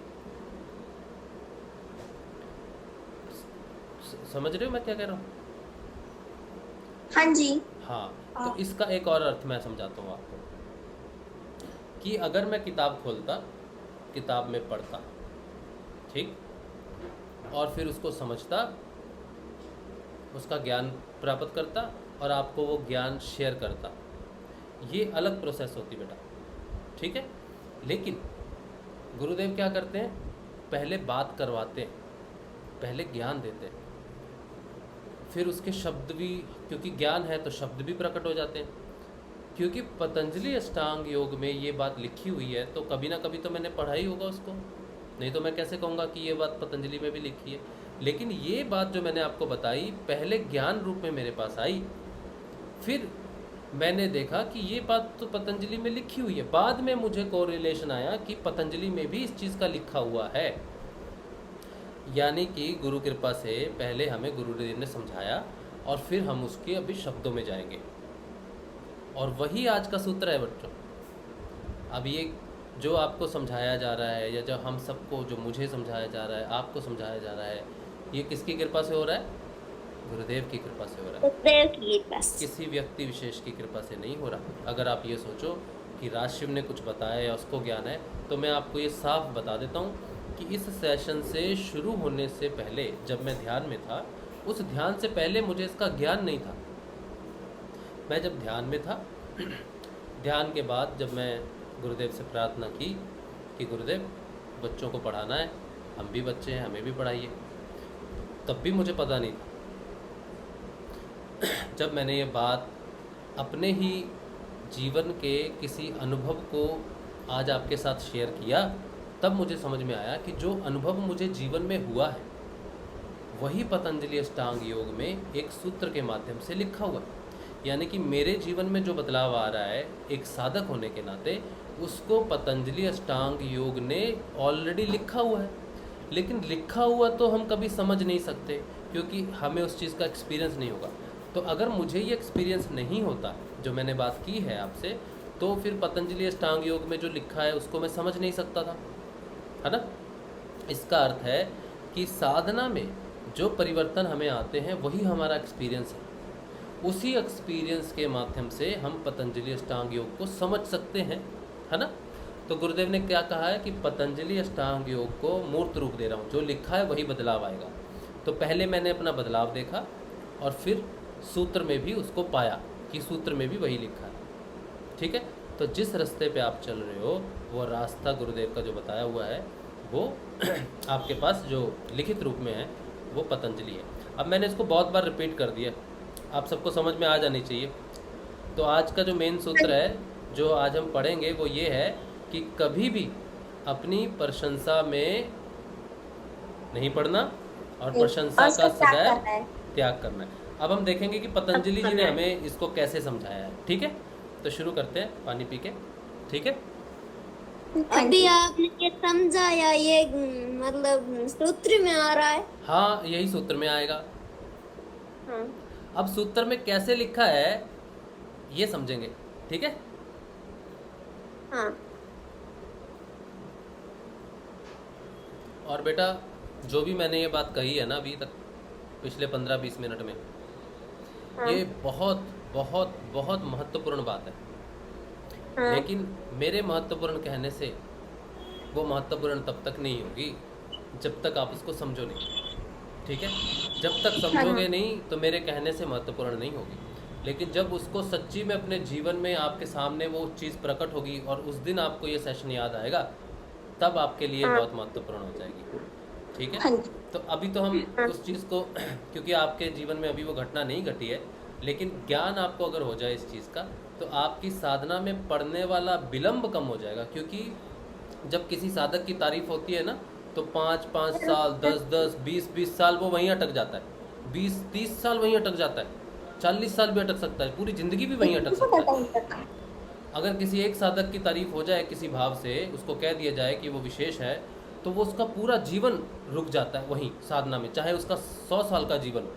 समझ रहे हो मैं क्या कह रहा हूँ? हाँ जी। हाँ, तो इसका एक और अर्थ मैं समझाता हूँ आपको कि अगर मैं किताब खोलता, किताब में पढ़ता, ठीक, और फिर उसको समझता, उसका ज्ञान प्राप्त करता और आपको वो ज्ञान शेयर करता। ये अलग प्रोसेस होती बेटा, ठीक है। लेकिन गुरुदेव क्या करते हैं, पहले बात करवाते हैं, पहले ज्ञान देते हैं, फिर उसके शब्द भी, क्योंकि ज्ञान है तो शब्द भी प्रकट हो जाते हैं। क्योंकि पतंजलि अष्टांग योग में ये बात लिखी हुई है तो कभी ना कभी तो मैंने पढ़ा ही होगा उसको, नहीं तो मैं कैसे कहूँगा कि ये बात पतंजलि में भी लिखी है। लेकिन ये बात जो मैंने आपको बताई पहले ज्ञान रूप में मेरे पास आई, फिर मैंने देखा कि ये बात तो पतंजलि में लिखी हुई है। बाद में मुझे कोरिलेशन आया कि पतंजलि में भी इस चीज़ का लिखा हुआ है। यानी कि गुरु कृपा से पहले हमें गुरुदेव ने समझाया और फिर हम उसके अभी शब्दों में जाएंगे, और वही आज का सूत्र है बच्चों। अब ये जो आपको समझाया जा रहा है या जो हम सबको, जो मुझे समझाया जा रहा है, आपको समझाया जा रहा है, ये किसकी कृपा से हो रहा है? गुरुदेव की कृपा से हो रहा है, गुरुदेव की कृपा से। किसी व्यक्ति विशेष की कृपा से नहीं हो रहा। अगर आप ये सोचो कि राजशिव ने कुछ बताया या उसको ज्ञान है, तो मैं आपको ये साफ बता देता हूँ कि इस सेशन से शुरू होने से पहले जब मैं ध्यान में था, उस ध्यान से पहले मुझे इसका ज्ञान नहीं था। मैं जब ध्यान में था, ध्यान के बाद जब मैं गुरुदेव से प्रार्थना की कि गुरुदेव बच्चों को पढ़ाना है, हम भी बच्चे हैं, हमें भी पढ़ाइए, तब भी मुझे पता नहीं था। जब मैंने ये बात अपने ही जीवन के किसी अनुभव को आज आपके साथ शेयर किया, तब मुझे समझ में आया कि जो अनुभव मुझे जीवन में हुआ है वही पतंजलि अष्टांग योग में एक सूत्र के माध्यम से लिखा हुआ है। यानी कि मेरे जीवन में जो बदलाव आ रहा है एक साधक होने के नाते, उसको पतंजलि अष्टांग योग ने ऑलरेडी लिखा हुआ है। लेकिन लिखा हुआ तो हम कभी समझ नहीं सकते क्योंकि हमें उस चीज़ का एक्सपीरियंस नहीं होगा। तो अगर मुझे ये एक्सपीरियंस नहीं होता जो मैंने बात की है आपसे, तो फिर पतंजलि अष्टांग योग में जो लिखा है उसको मैं समझ नहीं सकता था, है ना। इसका अर्थ है कि साधना में जो परिवर्तन हमें आते हैं वही हमारा एक्सपीरियंस है। उसी एक्सपीरियंस के माध्यम से हम पतंजलि अष्टांग योग को समझ सकते हैं, है ना। तो गुरुदेव ने क्या कहा है कि पतंजलि अष्टांग योग को मूर्त रूप दे रहा हूँ, जो लिखा है वही बदलाव आएगा। तो पहले मैंने अपना बदलाव देखा और फिर सूत्र में भी उसको पाया कि सूत्र में भी वही लिखा है, ठीक है। तो जिस रास्ते पे आप चल रहे हो वो रास्ता गुरुदेव का जो बताया हुआ है वो आपके पास जो लिखित रूप में है वो पतंजलि है। अब मैंने इसको बहुत बार रिपीट कर दिया, आप सबको समझ में आ जानी चाहिए। तो आज का जो मेन सूत्र है जो आज हम पढ़ेंगे वो ये है कि कभी भी अपनी प्रशंसा में नहीं पढ़ना और प्रशंसा का सदैव त्याग करना है। अब हम देखेंगे कि पतंजलि जी ने हमें इसको कैसे समझाया है, ठीक है। तो शुरू करते हैं पानी पी के, ठीक है। अभी आपने ये समझाया, ये मतलब सूत्र में आ रहा है। हाँ, यही सूत्र में आएगा। हाँ। अब सूत्र में कैसे लिखा है ये समझेंगे, ठीक है। हाँ। और बेटा जो भी मैंने ये बात कही है ना अभी तक पिछले 15-20 मिनट में, हाँ। ये बहुत बहुत बहुत महत्वपूर्ण बात है। हाँ। लेकिन मेरे महत्वपूर्ण कहने से वो महत्वपूर्ण तब तक नहीं होगी जब तक आप उसको समझो नहीं, ठीक है। जब तक समझोगे नहीं तो मेरे कहने से महत्वपूर्ण नहीं होगी। लेकिन जब उसको सच्ची में अपने जीवन में आपके सामने वो चीज़ प्रकट होगी और उस दिन आपको ये सेशन याद आएगा, तब आपके लिए बहुत महत्वपूर्ण हो जाएगी, ठीक है। तो अभी तो हम उस चीज़ को क्योंकि आपके जीवन में अभी वो घटना नहीं घटी है, लेकिन ज्ञान आपको अगर हो जाए इस चीज़ का तो आपकी साधना में पड़ने वाला विलंब कम हो जाएगा। क्योंकि जब किसी साधक की तारीफ होती है ना तो 5-5 साल, 10-10, 20-20 साल वो वहीं अटक जाता है, 20-30 साल वहीं अटक जाता है, 40 साल भी अटक सकता है, पूरी ज़िंदगी भी वहीं अटक सकता है। अगर किसी एक साधक की तारीफ हो जाए किसी भाव से, उसको कह दिया जाए कि वो विशेष है, तो वो उसका पूरा जीवन रुक जाता है वहीं साधना में, चाहे उसका 100 साल का जीवन हो।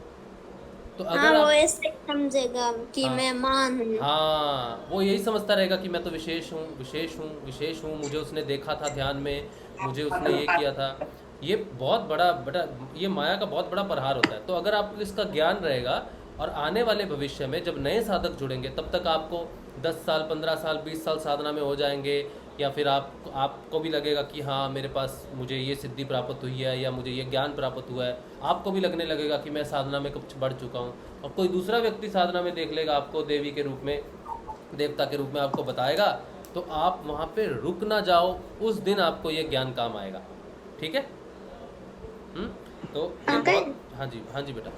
तो अगर वो ऐसे समझेगा कि मैं मान हूँ। हाँ, वो यही समझता रहेगा कि मैं तो विशेष हूँ, विशेष हूँ, विशेष हूँ, मुझे उसने देखा था ध्यान में, मुझे उसने ये किया था। ये बहुत बड़ा ये माया का बहुत बड़ा प्रहार होता है। तो अगर आपको इसका ज्ञान रहेगा और आने वाले भविष्य में जब नए साधक जुड़ेंगे तब तक आपको 10 साल, 15 साल, 20 साल साधना में हो जाएंगे, या फिर आपको भी लगेगा कि हाँ मेरे पास मुझे ये सिद्धि प्राप्त हुई है या मुझे ये ज्ञान प्राप्त हुआ है, आपको भी लगने लगेगा कि मैं साधना में कुछ बढ़ चुका हूँ। और कोई दूसरा व्यक्ति साधना में देख लेगा आपको, देवी के रूप में, देवता के रूप में आपको बताएगा, तो आप वहाँ पे रुक ना जाओ, उस दिन आपको ये ज्ञान काम आएगा। ठीक है? तो ये बहुत, हाँ जी बेटा।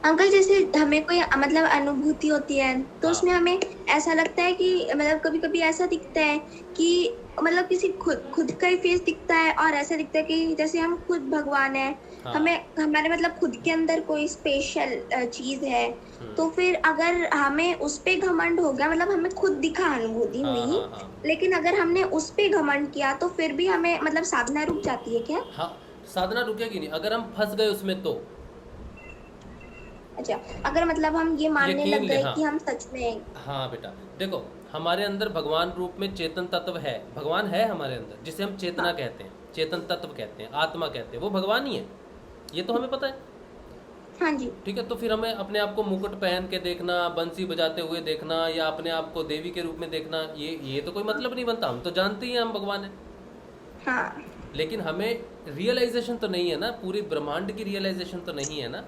अंकल जैसे हमें कोई मतलब अनुभूति होती है तो उसमें हमें ऐसा लगता है कि मतलब कभी कभी ऐसा दिखता है कि मतलब किसी खुद का ही फेस दिखता है, और ऐसा दिखता है कि जैसे हम खुद भगवान है। हाँ। हमें हमारे मतलब खुद के अंदर कोई स्पेशल चीज है, तो फिर अगर हमें उस पे घमंड हो गया, मतलब हमें खुद दिखा अनुभूति हुई, लेकिन अगर हमने उस पे घमंड किया तो फिर भी हमें मतलब साधना रुक जाती है क्या? हाँ, साधना रुकेगी नहीं अगर हम फंस गए उसमें तो। अच्छा, अगर मतलब हम ये मानने लग गए कि हम सच में। हाँ बेटा, देखो हमारे अंदर भगवान रूप में चेतन तत्व है, भगवान है हमारे अंदर, जिसे हम चेतना कहते हैं, चेतन तत्व कहते हैं, आत्मा कहते हैं, वो भगवान ही है, ये तो हमें पता है। हाँ जी। ठीक है, तो फिर हमें अपने आप को मुकुट पहन के देखना, बंसी बजाते हुए देखना, या अपने आप को देवी के रूप में देखना, ये तो कोई मतलब नहीं बनता। हम तो जानते ही हैं हम भगवान हैं। हाँ। लेकिन हमें रियलाइजेशन तो नहीं है ना, पूरी ब्रह्मांड की रियलाइजेशन तो नहीं है ना।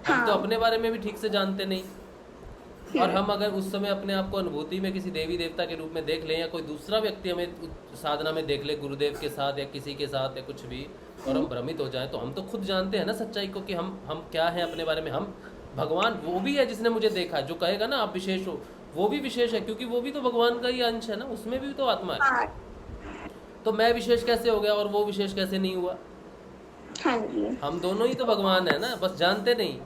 हम तो अपने बारे में भी ठीक से जानते नहीं, और हम अगर उस समय अपने आप को अनुभूति में किसी देवी देवता के रूप में देख लें, या कोई दूसरा व्यक्ति हमें साधना में देख ले, गुरुदेव के साथ या किसी के साथ या कुछ भी, और हम भ्रमित हो जाएं, तो हम तो खुद जानते हैं ना सच्चाई को कि हम क्या हैं अपने बारे में। हम भगवान वो भी है जिसने मुझे देखा, जो कहेगा ना आप विशेष हो, वो भी विशेष है, क्योंकि वो भी तो भगवान का ही अंश है ना, उसमें भी तो आत्मा है। तो मैं विशेष कैसे हो गया और वो विशेष कैसे नहीं हुआ? हाँ जी। हम दोनों ही तो भगवान है ना, बस जानते नहीं।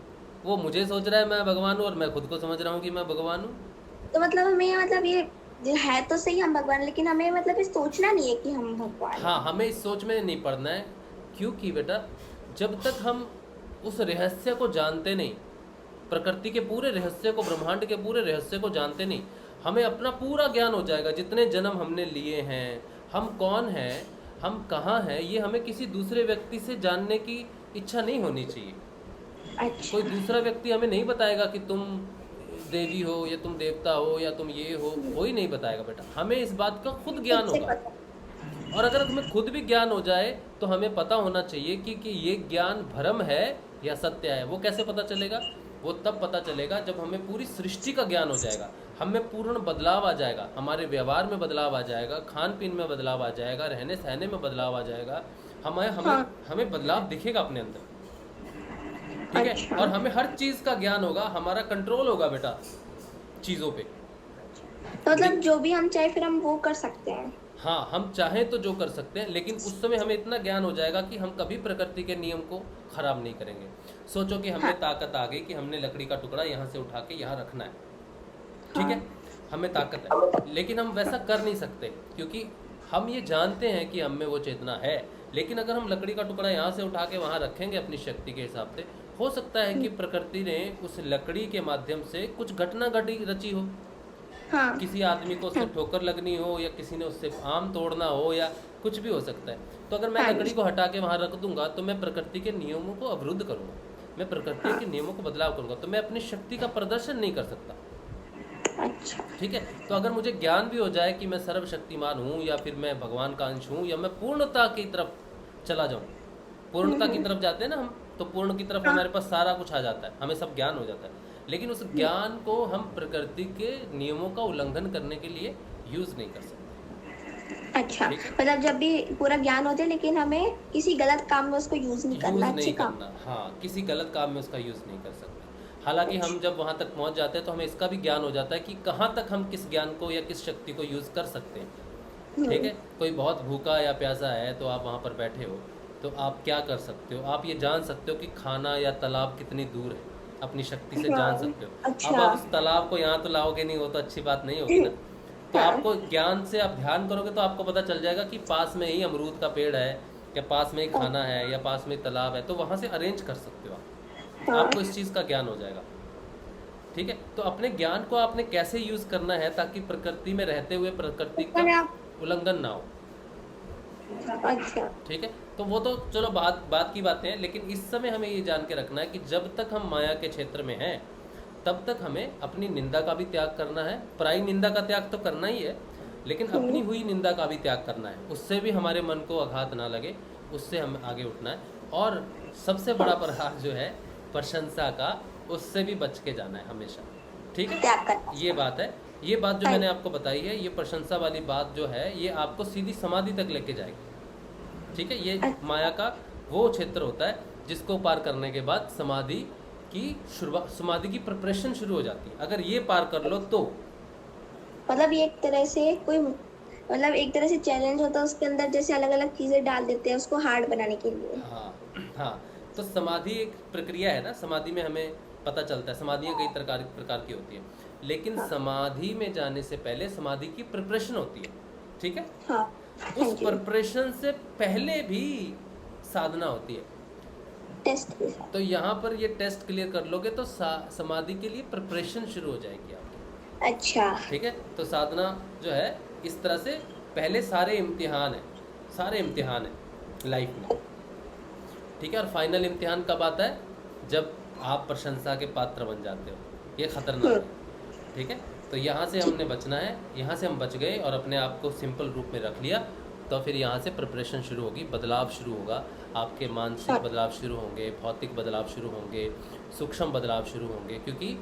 वो मुझे सोच रहा है मैं भगवान हूँ, और मैं खुद को समझ रहा हूँ कि मैं भगवान हूँ। तो मतलब हमें मतलब ये है तो सही हम भगवान, लेकिन हमें मतलब ये सोचना नहीं है कि हम भगवान। हाँ, हमें इस सोच में नहीं पड़ना है, क्योंकि बेटा जब तक हम उस रहस्य को जानते नहीं, प्रकृति के पूरे रहस्य को, ब्रह्मांड के पूरे रहस्य को जानते नहीं, हमें अपना पूरा ज्ञान हो जाएगा, जितने जन्म हमने लिए हैं, हम कौन हैं, हम कहाँ हैं, ये हमें किसी दूसरे व्यक्ति से जानने की इच्छा नहीं होनी चाहिए। अच्छा। कोई दूसरा व्यक्ति हमें नहीं बताएगा कि तुम देवी हो या तुम देवता हो या तुम ये हो, कोई नहीं बताएगा बेटा। हमें इस बात का खुद ज्ञान होगा, और अगर हमें खुद भी ज्ञान हो जाए तो हमें पता होना चाहिए कि ये ज्ञान भ्रम है या सत्य है। वो कैसे पता चलेगा? वो तब पता चलेगा जब हमें पूरी सृष्टि का ज्ञान हो जाएगा, हमें पूर्ण बदलाव आ जाएगा, हमारे व्यवहार में बदलाव आ जाएगा, खान पीन में बदलाव आ जाएगा, रहने सहने में बदलाव आ जाएगा, हमें बदलाव दिखेगा अपने अंदर। ठीक है? और हमें हर चीज़ का ज्ञान होगा, हमारा कंट्रोल होगा बेटा चीज़ों पे। तो मतलब जो भी हम चाहे फिर हम वो कर सकते हैं। हाँ, हम चाहें तो जो कर सकते हैं, लेकिन उस समय हमें इतना ज्ञान हो जाएगा कि हम कभी प्रकृति के नियम को खराब नहीं करेंगे। सोचो कि हमें ताकत आ गई कि हमने लकड़ी का टुकड़ा यहाँ से उठा के यहाँ रखना है, ठीक है, हमें ताकत है, लेकिन हम वैसा कर नहीं सकते, क्योंकि हम ये जानते हैं कि हम में वो चेतना है। लेकिन अगर हम लकड़ी का टुकड़ा यहाँ से उठा के वहाँ रखेंगे अपनी शक्ति के हिसाब से, हो सकता है कि प्रकृति ने उस लकड़ी के माध्यम से कुछ घटना रची हो। हाँ। किसी आदमी को उससे ठोकर लगनी हो, या किसी ने उससे आम तोड़ना हो, या कुछ भी हो सकता है। तो अगर मैं लकड़ी को हटा के वहाँ रख दूंगा तो मैं प्रकृति के नियमों को अवरुद्ध करूँगा, मैं प्रकृति के नियमों को बदलाव करूँगा, तो मैं अपनी शक्ति का प्रदर्शन नहीं कर सकता। अच्छा। ठीक है? तो अगर मुझे ज्ञान भी हो जाए कि मैं सर्वशक्तिमान हूँ, या फिर मैं भगवान का अंश हूँ, या मैं पूर्णता की तरफ चला जाऊँ, पूर्णता की तरफ जाते हैं ना हम, तो पूर्ण की तरफ हमारे पास सारा कुछ आ जाता है, हमें सब ज्ञान हो जाता है। लेकिन उस ज्ञान को हम प्रकृति के नियमों का उल्लंघन करने के लिए यूज नहीं कर सकते। अच्छा, मतलब जब भी पूरा ज्ञान हो जाए लेकिन हमें किसी गलत काम में उसको यूज नहीं करना। हाँ, किसी गलत काम में उसका यूज नहीं कर सकते। हालांकि हम जब वहाँ तक पहुँच जाते हैं तो हमें इसका भी ज्ञान हो जाता है कि कहाँ तक हम किस ज्ञान को या किस शक्ति को यूज कर सकते हैं। ठीक है? कोई बहुत भूखा या प्यासा है तो आप वहाँ पर बैठे हो, तो आप क्या कर सकते हो? आप ये जान सकते हो कि खाना या तालाब कितनी दूर है, अपनी शक्ति से जान सकते हो। अच्छा। अब आप उस तालाब को यहाँ तो लाओगे नहीं, वो तो अच्छी बात नहीं होगी ना। तो आपको ज्ञान से आप ध्यान करोगे तो आपको पता चल जाएगा कि पास में ही अमरूद का पेड़ है, या पास में ही खाना है, या पास में तालाब है, तो वहाँ से अरेंज कर सकते हो आप। आपको इस चीज़ का ज्ञान हो जाएगा। ठीक है? तो अपने ज्ञान को आपने कैसे यूज करना है ताकि प्रकृति में रहते हुए प्रकृति का उल्लंघन ना हो। अच्छा। ठीक है? तो वो तो चलो बात की बातें हैं, लेकिन इस समय हमें ये जान के रखना है कि जब तक हम माया के क्षेत्र में हैं तब तक हमें अपनी निंदा का भी त्याग करना है। पराई निंदा का त्याग तो करना ही है, लेकिन अपनी हुई निंदा का भी त्याग करना है, उससे भी हमारे मन को आघात ना लगे, उससे हम आगे उठना है। और सबसे बड़ा प्रहार जो है प्रशंसा का, उससे भी बच के जाना है हमेशा, ठीक है। त्याग करना। ये बात है, ये बात जो मैंने आपको बताई है, ये प्रशंसा वाली बात जो है, ये आपको सीधी समाधि तक लेके जाएगी, ठीक है। ये माया का वो क्षेत्र होता है जिसको पार करने के बाद समाधि की शुरुआत, समाधि की प्रिपरेशन शुरू हो जाती है। अगर ये पार कर लो तो मतलब ये एक तरह से कोई, मतलब एक तरह से चैलेंज होता है, उसके अंदर जैसे अलग अलग चीजें डाल देते हैं उसको हार्ड बनाने के लिए। हाँ हाँ, तो समाधि एक प्रक्रिया है ना, समाधि में हमें पता चलता है, समाधियाँ कई प्रकार की होती है, लेकिन समाधि में जाने से पहले समाधि की प्रिपरेशन होती है, ठीक है। हाँ, उस प्रिपरेशन से पहले भी साधना होती है, टेस्ट के साथ। तो यहाँ पर ये टेस्ट क्लियर कर लोगे तो समाधि के लिए प्रिपरेशन शुरू हो जाएगी आपकी, अच्छा, ठीक है। तो साधना जो है इस तरह से, पहले सारे इम्तिहान है लाइफ में, ठीक है। और फाइनल इम्तिहान कब आता है? जब आप प्रशंसा के पात्र बन जाते हो, ये खतरनाक है, ठीक है। तो यहाँ से हमने बचना है, यहाँ से हम बच गए और अपने आप को सिंपल रूप में रख लिया, तो फिर यहाँ से प्रिपरेशन शुरू होगी, बदलाव शुरू होगा, आपके मानसिक बदलाव शुरू होंगे, भौतिक बदलाव शुरू होंगे, सूक्ष्म बदलाव शुरू होंगे, क्योंकि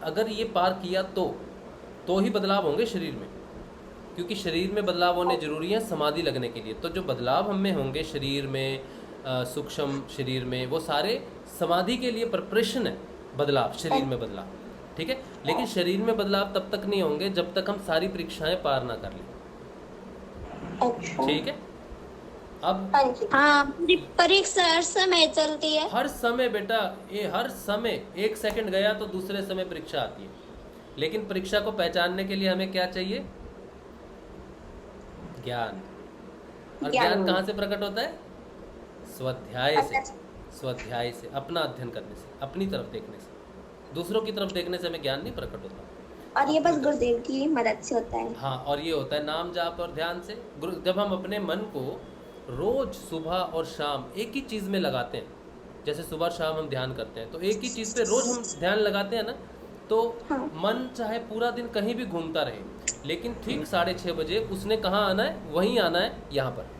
अगर ये पार किया तो ही बदलाव होंगे शरीर में, क्योंकि शरीर में बदलाव होने ज़रूरी है समाधि लगने के लिए। तो जो बदलाव हम में होंगे शरीर में, सूक्ष्म शरीर में, वो सारे समाधि के लिए प्रिपरेशन है, बदलाव शरीर में बदलाव, ठीक है। लेकिन शरीर में बदलाव तब तक नहीं होंगे जब तक हम सारी परीक्षाएं पार ना कर लें, अच्छा, ठीक है। अब हाँ, परीक्षा हर समय चलती है। हर समय बेटा, ये हर समय, एक सेकंड गया तो दूसरे समय परीक्षा आती है, लेकिन परीक्षा को पहचानने के लिए हमें क्या चाहिए? ज्ञान। और ज्ञान कहाँ से प्रकट होता है? स्वाध्याय से, अपना अध्ययन करने से, अपनी तरफ देखने से। दूसरों की तरफ देखने से हमें ज्ञान नहीं प्रकट होता, और ये बस गुरुदेव की मदद से होता है। हाँ, और ये होता है नाम जाप और ध्यान से। जब हम अपने मन को रोज सुबह और शाम एक ही चीज़ में लगाते हैं, जैसे सुबह शाम हम ध्यान करते हैं, तो एक ही चीज़ पे रोज हम ध्यान लगाते हैं ना, तो मन चाहे पूरा दिन कहीं भी घूमता रहे, लेकिन ठीक 6:30 बजे उसने कहाँ आना है? वहीं आना है, यहाँ पर।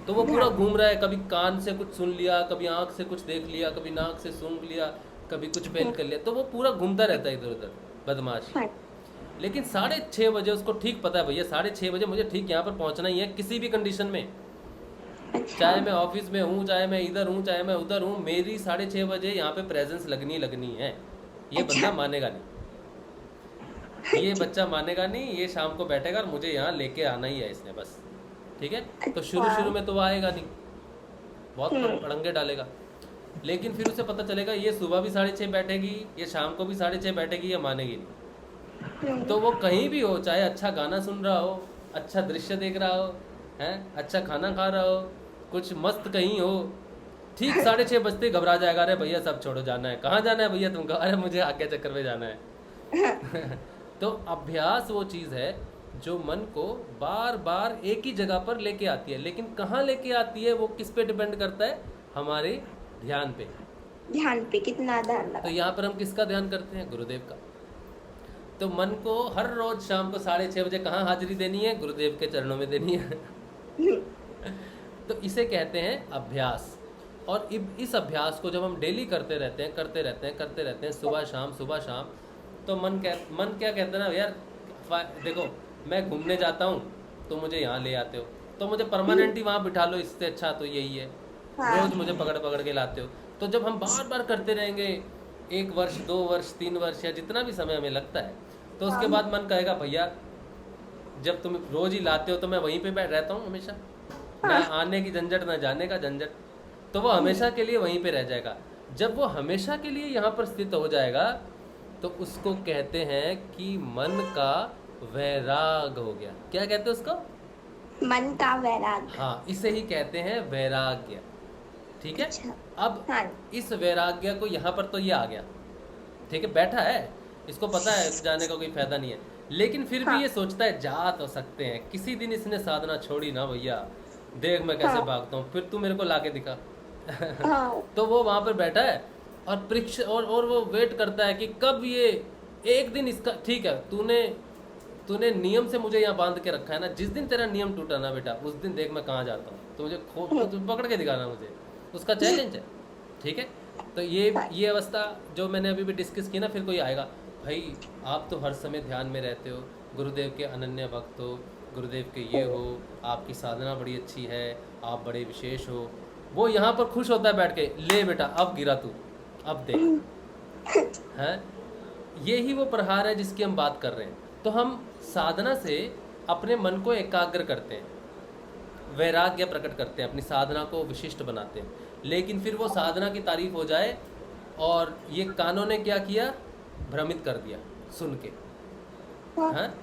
तो वो पूरा घूम रहा है, कभी कान से कुछ सुन लिया, कभी आँख से कुछ देख लिया, कभी नाक से सूंघ लिया, कभी कुछ पहन कर लिया, तो वो पूरा घूमता रहता है इधर उधर, बदमाश। लेकिन 6:30 बजे उसको ठीक पता है, भैया 6:30 बजे मुझे ठीक यहाँ पर पहुँचना ही है, किसी भी कंडीशन में, चाहे मैं ऑफिस में हूँ, चाहे मैं इधर हूँ, चाहे मैं उधर हूँ, मेरी 6:30 बजे यहाँ पे प्रेजेंस लगनी है। ये बंदा मानेगा नहीं, ये बच्चा मानेगा नहीं, ये शाम को बैठेगा और मुझे यहाँ लेके आना ही है इसने, बस, ठीक है। तो शुरू में तो वो आएगा नहीं, बहुत पड़ंगे डालेगा, लेकिन फिर उसे पता चलेगा ये सुबह भी 6:30 बैठेगी, ये शाम को भी 6:30 बैठेगी, ये मानेगी नहीं। तो वो कहीं भी हो, चाहे अच्छा गाना सुन रहा हो, अच्छा दृश्य देख रहा हो, हैं, अच्छा खाना खा रहा हो, कुछ मस्त कहीं हो, ठीक 6:30 बजते घबरा जाएगा, अरे भैया सब छोड़ो, जाना है। कहाँ जाना है भैया तुमको? अरे मुझे आज्ञा चक्कर में जाना है। तो अभ्यास वो चीज़ है जो मन को बार बार एक ही जगह पर लेके आती है, लेकिन कहाँ लेके आती है वो किस पे डिपेंड करता है? हमारे ध्यान पे। ध्यान पे कितना ध्यान लगा। तो यहाँ पर हम किसका ध्यान करते हैं? गुरुदेव का। तो मन को हर रोज शाम को 6:30 बजे कहाँ हाजिरी देनी है? गुरुदेव के चरणों में देनी है। तो इसे कहते हैं अभ्यास। और इस अभ्यास को जब हम डेली करते रहते हैं सुबह शाम, तो मन क्या कहता है ना, यार देखो मैं घूमने जाता हूँ तो मुझे यहाँ ले आते हो, तो मुझे परमानेंट ही वहाँ बिठा लो, इससे अच्छा तो यही है, रोज मुझे पकड़ के लाते हो। तो जब हम बार करते रहेंगे 1 वर्ष 2 वर्ष 3 वर्ष या जितना भी समय हमें लगता है, तो उसके बाद मन कहेगा भैया जब तुम रोज ही लाते हो तो मैं वहीं पे बैठ रहता हूँ हमेशा, ना आने की झंझट ना जाने का झंझट, तो वो हमेशा के लिए वहीं पे रह जाएगा। जब वो हमेशा के लिए यहाँ पर स्थित हो जाएगा तो उसको कहते हैं कि मन का वैराग हो गया। क्या कहते हैं उसको? मन का वैराग। हाँ, इसे ही कहते हैं वैराग्य, ठीक है। अच्छा। अब इस वैराग्य को यहाँ पर तो ये आ गया, ठीक है, बैठा है, इसको पता है जाने का कोई फायदा नहीं है, लेकिन फिर भी ये सोचता है जा तो सकते हैं, किसी दिन इसने साधना छोड़ी ना भैया, देख मैं कैसे भागता हूँ, फिर तू मेरे को लाके दिखा। तो वो वहाँ पर बैठा है और परीक्षा और वो वेट करता है कि कब ये एक दिन इसका ठीक है, तूने तूने नियम से मुझे यहाँ बांध के रखा है ना, जिस दिन तेरा नियम टूटा ना बेटा, उस दिन देख मैं कहाँ जाता हूँ, तो मुझे तो पकड़ के दिखाना मुझे, उसका चैलेंज है। ठीक है, तो ये अवस्था जो मैंने अभी भी डिस्कस की ना, फिर कोई आएगा भाई आप तो हर समय ध्यान में रहते हो, गुरुदेव के अनन्य भक्त हो, गुरुदेव के ये हो, आपकी साधना बड़ी अच्छी है, आप बड़े विशेष हो, वो यहाँ पर खुश होता है बैठ के, ले बेटा अब गिरा तू, अब देख हैं। यही वो प्रहार है जिसकी हम बात कर रहे हैं। तो हम साधना से अपने मन को एकाग्र करते हैं, वैराग्य प्रकट करते हैं, अपनी साधना को विशिष्ट बनाते हैं, लेकिन फिर वो साधना की तारीफ हो जाए और ये कानों ने क्या किया, भ्रमित कर दिया सुन के, हैं,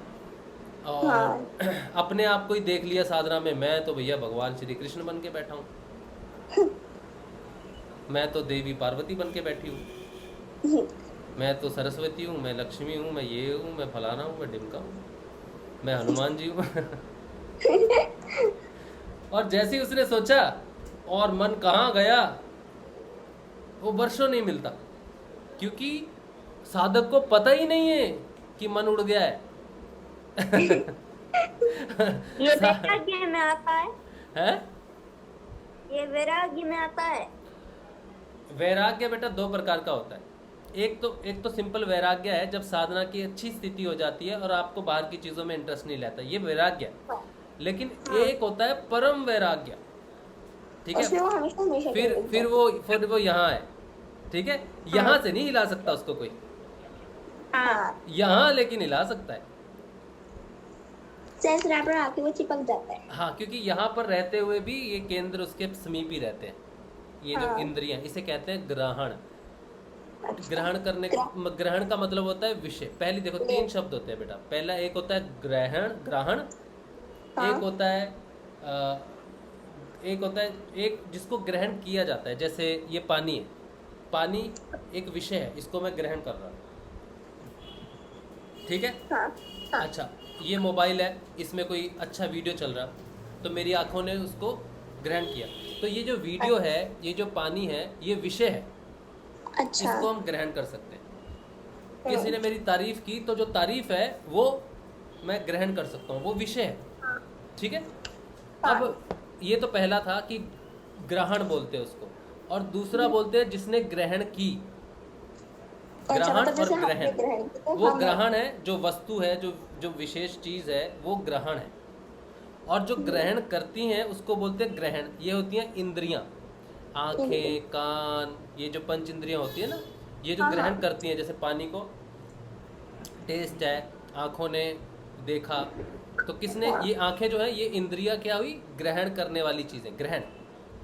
और अपने आप को ही देख लिया साधना में, मैं तो भैया भगवान श्री कृष्ण बन के बैठा हूँ, मैं तो देवी पार्वती बन के बैठी हूँ, मैं तो सरस्वती हूँ, मैं लक्ष्मी हूँ, मैं ये हूँ, मैं फलाना हूँ, मैं ढिमका हूँ, मैं हनुमान जी हूँ। और जैसे ही उसने सोचा और मन कहाँ गया, वो वर्षों नहीं मिलता, क्योंकि साधक को पता ही नहीं है कि मन उड़ गया है। ये वैराग्य में आता है, हैं? ये वैराग्य में आता है। वैराग्य बेटा दो प्रकार का होता है। एक तो सिंपल वैराग्य है, जब साधना की अच्छी स्थिति हो जाती है और आपको बाहर की चीजों में इंटरेस्ट नहीं रहता, ये वैराग्य है। लेकिन एक होता है परम वैराग्य, ठीक है, फिर वो यहाँ है, ठीक है, यहाँ से नहीं हिला सकता उसको कोई, यहाँ लेकिन हिला सकता है, आके वो चिपक जाता है। हाँ, क्योंकि यहाँ पर रहते हुए भी ये केंद्र उसके समीप ही रहते हैं, ये जो इंद्रियां, इसे कहते हैं ग्रहण। ग्रहण करने, ग्रहण का मतलब होता है विषय। पहले देखो 3 शब्द होते हैं बेटा, पहला एक होता है ग्रहण, एक होता है एक जिसको ग्रहण किया जाता है, जैसे ये पानी है, पानी एक विषय है, इसको मैं ग्रहण कर रहा हूँ, ठीक है। अच्छा, ये मोबाइल है, इसमें कोई अच्छा वीडियो चल रहा, तो मेरी आंखों ने उसको ग्रहण किया, तो ये जो वीडियो है, ये जो पानी है, ये विषय है, अच्छा। इसको हम ग्रहण कर सकते हैं। किसी ने मेरी तारीफ की, तो जो तारीफ है वो मैं ग्रहण कर सकता हूँ, वो विषय है, ठीक है। अब ये तो पहला था कि ग्रहण बोलते हैं उसको, और दूसरा बोलते हैं जिसने ग्रहण की। ग्रहण और ग्रहण, वो ग्रहण है जो वस्तु है, जो विशेष चीज है, वो ग्रहण है। और जो ग्रहण करती हैं उसको बोलते हैं ग्रहण। ये होती हैं इंद्रियां, आंखें, कान, ये जो पंच इंद्रियां होती है ना, ये जो ग्रहण करती हैं, जैसे पानी को टेस्ट है, आंखों ने देखा, तो किसने, ये आंखें जो है, ये इंद्रियां क्या हुई, ग्रहण करने वाली चीजें, ग्रहण।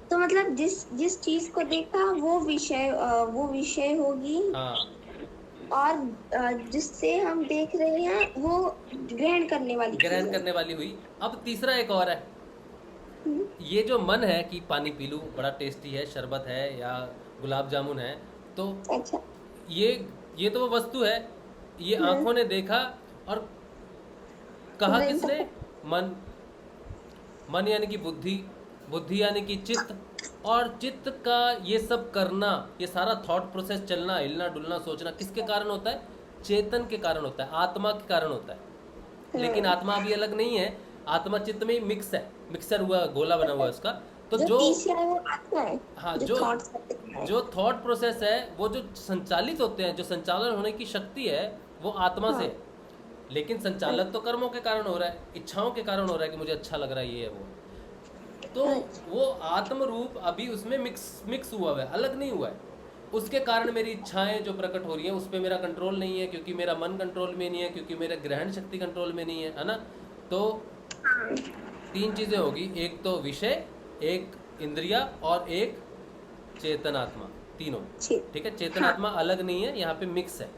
तो मतलब जिस चीज को देखा वो विषय होगी, हाँ, और जिससे हम देख रहे हैं वो ग्रहण करने वाली हुई। अब तीसरा एक और है, ये जो मन है कि पानी पी लूं, बड़ा टेस्टी है, शरबत है या गुलाब जामुन है, तो अच्छा, ये तो वो वस्तु है, ये आंखों ने देखा, और कहा किसने, मन यानी कि बुद्धि यानी कि चित्त, और चित्त का ये सब करना, ये सारा थॉट प्रोसेस, चलना, हिलना डुलना, सोचना, किसके कारण होता है, चेतन के कारण होता है, आत्मा के कारण होता है। लेकिन आत्मा अभी अलग नहीं है, आत्मा चित्त में ही मिक्सर हुआ, गोला बना हुआ है उसका। तो जो हाँ, जो थॉट प्रोसेस है, वो जो संचालित होते हैं, जो संचालन होने की शक्ति है, वो आत्मा से है। लेकिन संचालक तो कर्मों के कारण हो रहा है, इच्छाओं के कारण हो रहा है कि मुझे अच्छा लग रहा है, ये है वो, तो वो आत्म रूप अभी उसमें मिक्स हुआ है, अलग नहीं हुआ है। उसके कारण मेरी इच्छाएं जो प्रकट हो रही हैं, उस पर मेरा कंट्रोल नहीं है, क्योंकि मेरा मन कंट्रोल में नहीं है, क्योंकि मेरा ग्रहण शक्ति कंट्रोल में नहीं है ना। तो 3 चीजें होगी, एक तो विषय, एक इंद्रिया, और एक चेतनात्मा, तीनों, ठीक है। चेतनात्मा अलग नहीं है, यहाँ पे मिक्स है,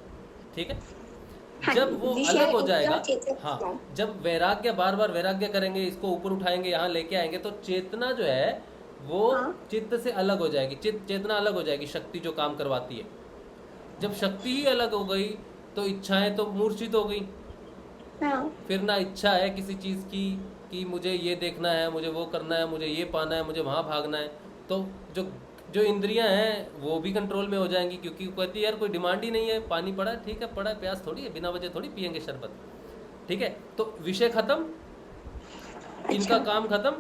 ठीक है। जब वो अलग हो जाएगा, हाँ, जब वैराग्य, बार बार वैराग्य करेंगे, इसको ऊपर उठाएंगे, यहाँ लेके आएंगे, तो चेतना जो है वो चित्त से अलग हो जाएगी, चेतना अलग हो जाएगी, शक्ति जो काम करवाती है। जब शक्ति ही अलग हो गई, तो इच्छाएं तो मूर्छित हो गई, फिर ना इच्छा है किसी चीज की कि मुझे ये देखना है, मुझे वो करना है, मुझे ये पाना है, मुझे वहाँ भागना है। तो जो जो इंद्रियां हैं वो भी कंट्रोल में हो जाएंगी, क्योंकि वो कहती है यार कोई डिमांड ही नहीं है, पानी पड़ा है, ठीक है, पड़ा है, प्यास थोड़ी है, बिना वजह थोड़ी पियेंगे शरबत, ठीक है। तो विषय खत्म, इनका काम खत्म,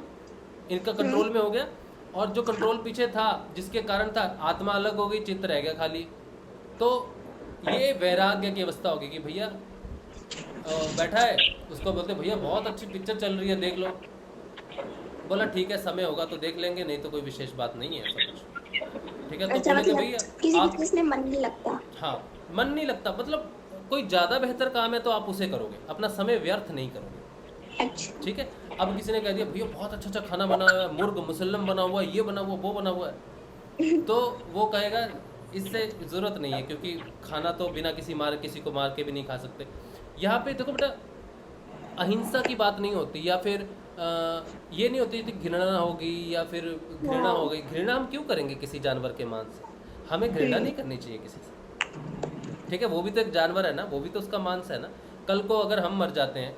इनका कंट्रोल में हो गया। और जो कंट्रोल पीछे था, जिसके कारण था, आत्मा अलग हो गई, चित्त रह गया खाली। तो ये वैराग्य की अवस्था होगी कि भैया बैठा है, उसको बोलते भैया बहुत अच्छी पिक्चर चल रही है, देख लो। बोला ठीक है, समय होगा तो देख लेंगे, नहीं तो कोई विशेष बात नहीं है, ऐसा कुछ, ठीक है। तो अच्छा, बोलेंगे मतलब भैया किसी आप, चीज में मन नहीं लगता। हाँ, मन नहीं लगता, मतलब कोई ज़्यादा बेहतर काम है तो आप उसे करोगे, अपना समय व्यर्थ नहीं करोगे, अच्छा, ठीक है। अब किसी ने कह दिया भैया बहुत अच्छा अच्छा खाना बना हुआ है, मुर्ग मुसल्लम बना हुआ है, ये बना हुआ, वो बना हुआ है, तो वो कहेगा इससे ज़रूरत नहीं है, क्योंकि खाना तो बिना किसी को मार के भी नहीं खा सकते। यहाँ पे देखो बेटा, अहिंसा की बात नहीं होती, या फिर ये नहीं होती कि घृणा होगी या फिर घृणा हो गई। घृणा हम क्यों करेंगे किसी जानवर के मांस से? हमें घृणा नहीं करनी चाहिए किसी से, ठीक है। वो भी तो एक जानवर है ना, वो भी तो उसका मांस है ना। कल को अगर हम मर जाते हैं,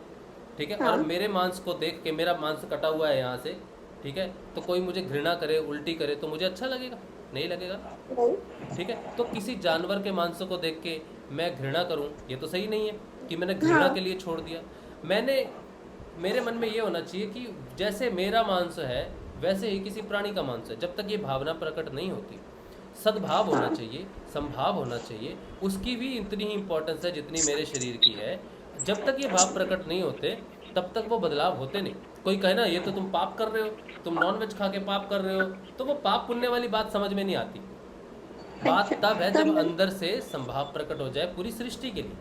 ठीक है, और मेरे मांस को देख के, मेरा मांस कटा हुआ है यहाँ से, ठीक है, तो कोई मुझे घृणा करे, उल्टी करे, तो मुझे अच्छा लगेगा? नहीं लगेगा, ठीक है। तो किसी जानवर के मांसों को देख के मैं घृणा करूं, ये तो सही नहीं है कि मैंने घृणा के लिए छोड़ दिया। मेरे मन में ये होना चाहिए कि जैसे मेरा मांस है वैसे ही किसी प्राणी का मांस है। जब तक ये भावना प्रकट नहीं होती, सद्भाव होना चाहिए, संभाव होना चाहिए, उसकी भी इतनी ही इम्पोर्टेंस है जितनी मेरे शरीर की है। जब तक ये भाव प्रकट नहीं होते तब तक वो बदलाव होते नहीं। कोई कहे ना ये तो तुम पाप कर रहे हो, तुम नॉनवेज खा के पाप कर रहे हो, तो वो पाप पुण्य वाली बात समझ में नहीं आती। बात तब है जब अंदर से संभाव प्रकट हो जाए पूरी सृष्टि के लिए।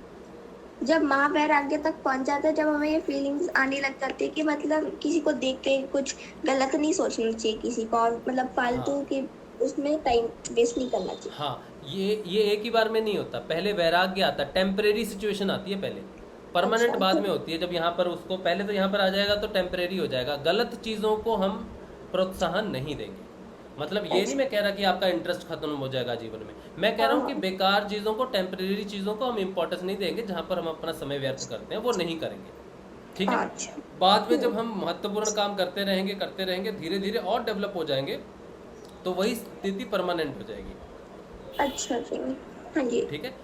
जब महावैराग्य तक पहुंच जाते हैं, जब हमें ये फीलिंग्स आने लग जाती है कि मतलब किसी को देख के कुछ गलत नहीं सोचना चाहिए किसी को, और मतलब फालतू के उसमें टाइम वेस्ट नहीं करना चाहिए। हाँ, ये एक ही बार में नहीं होता, पहले वैराग्य आता, टेम्परेरी सिचुएशन आती है पहले, परमानेंट बाद में होती है। जब यहाँ पर उसको पहले तो यहाँ पर आ जाएगा तो टेम्परेरी हो जाएगा। गलत चीज़ों को हम प्रोत्साहन नहीं देंगे, मतलब ये नहीं मैं कह रहा कि आपका इंटरेस्ट खत्म हो जाएगा जीवन में, मैं कह रहा हूँ कि बेकार चीज़ों को, टेम्परेरी चीज़ों को हम इम्पोर्टेंस नहीं देंगे, जहाँ पर हम अपना समय व्यर्थ करते हैं वो नहीं करेंगे, ठीक है। बाद में जब हम महत्वपूर्ण काम करते रहेंगे, धीरे धीरे और डेवलप हो जाएंगे, तो वही स्थिति परमानेंट हो जाएगी। अच्छा जी, हाँ जी, ठीक है।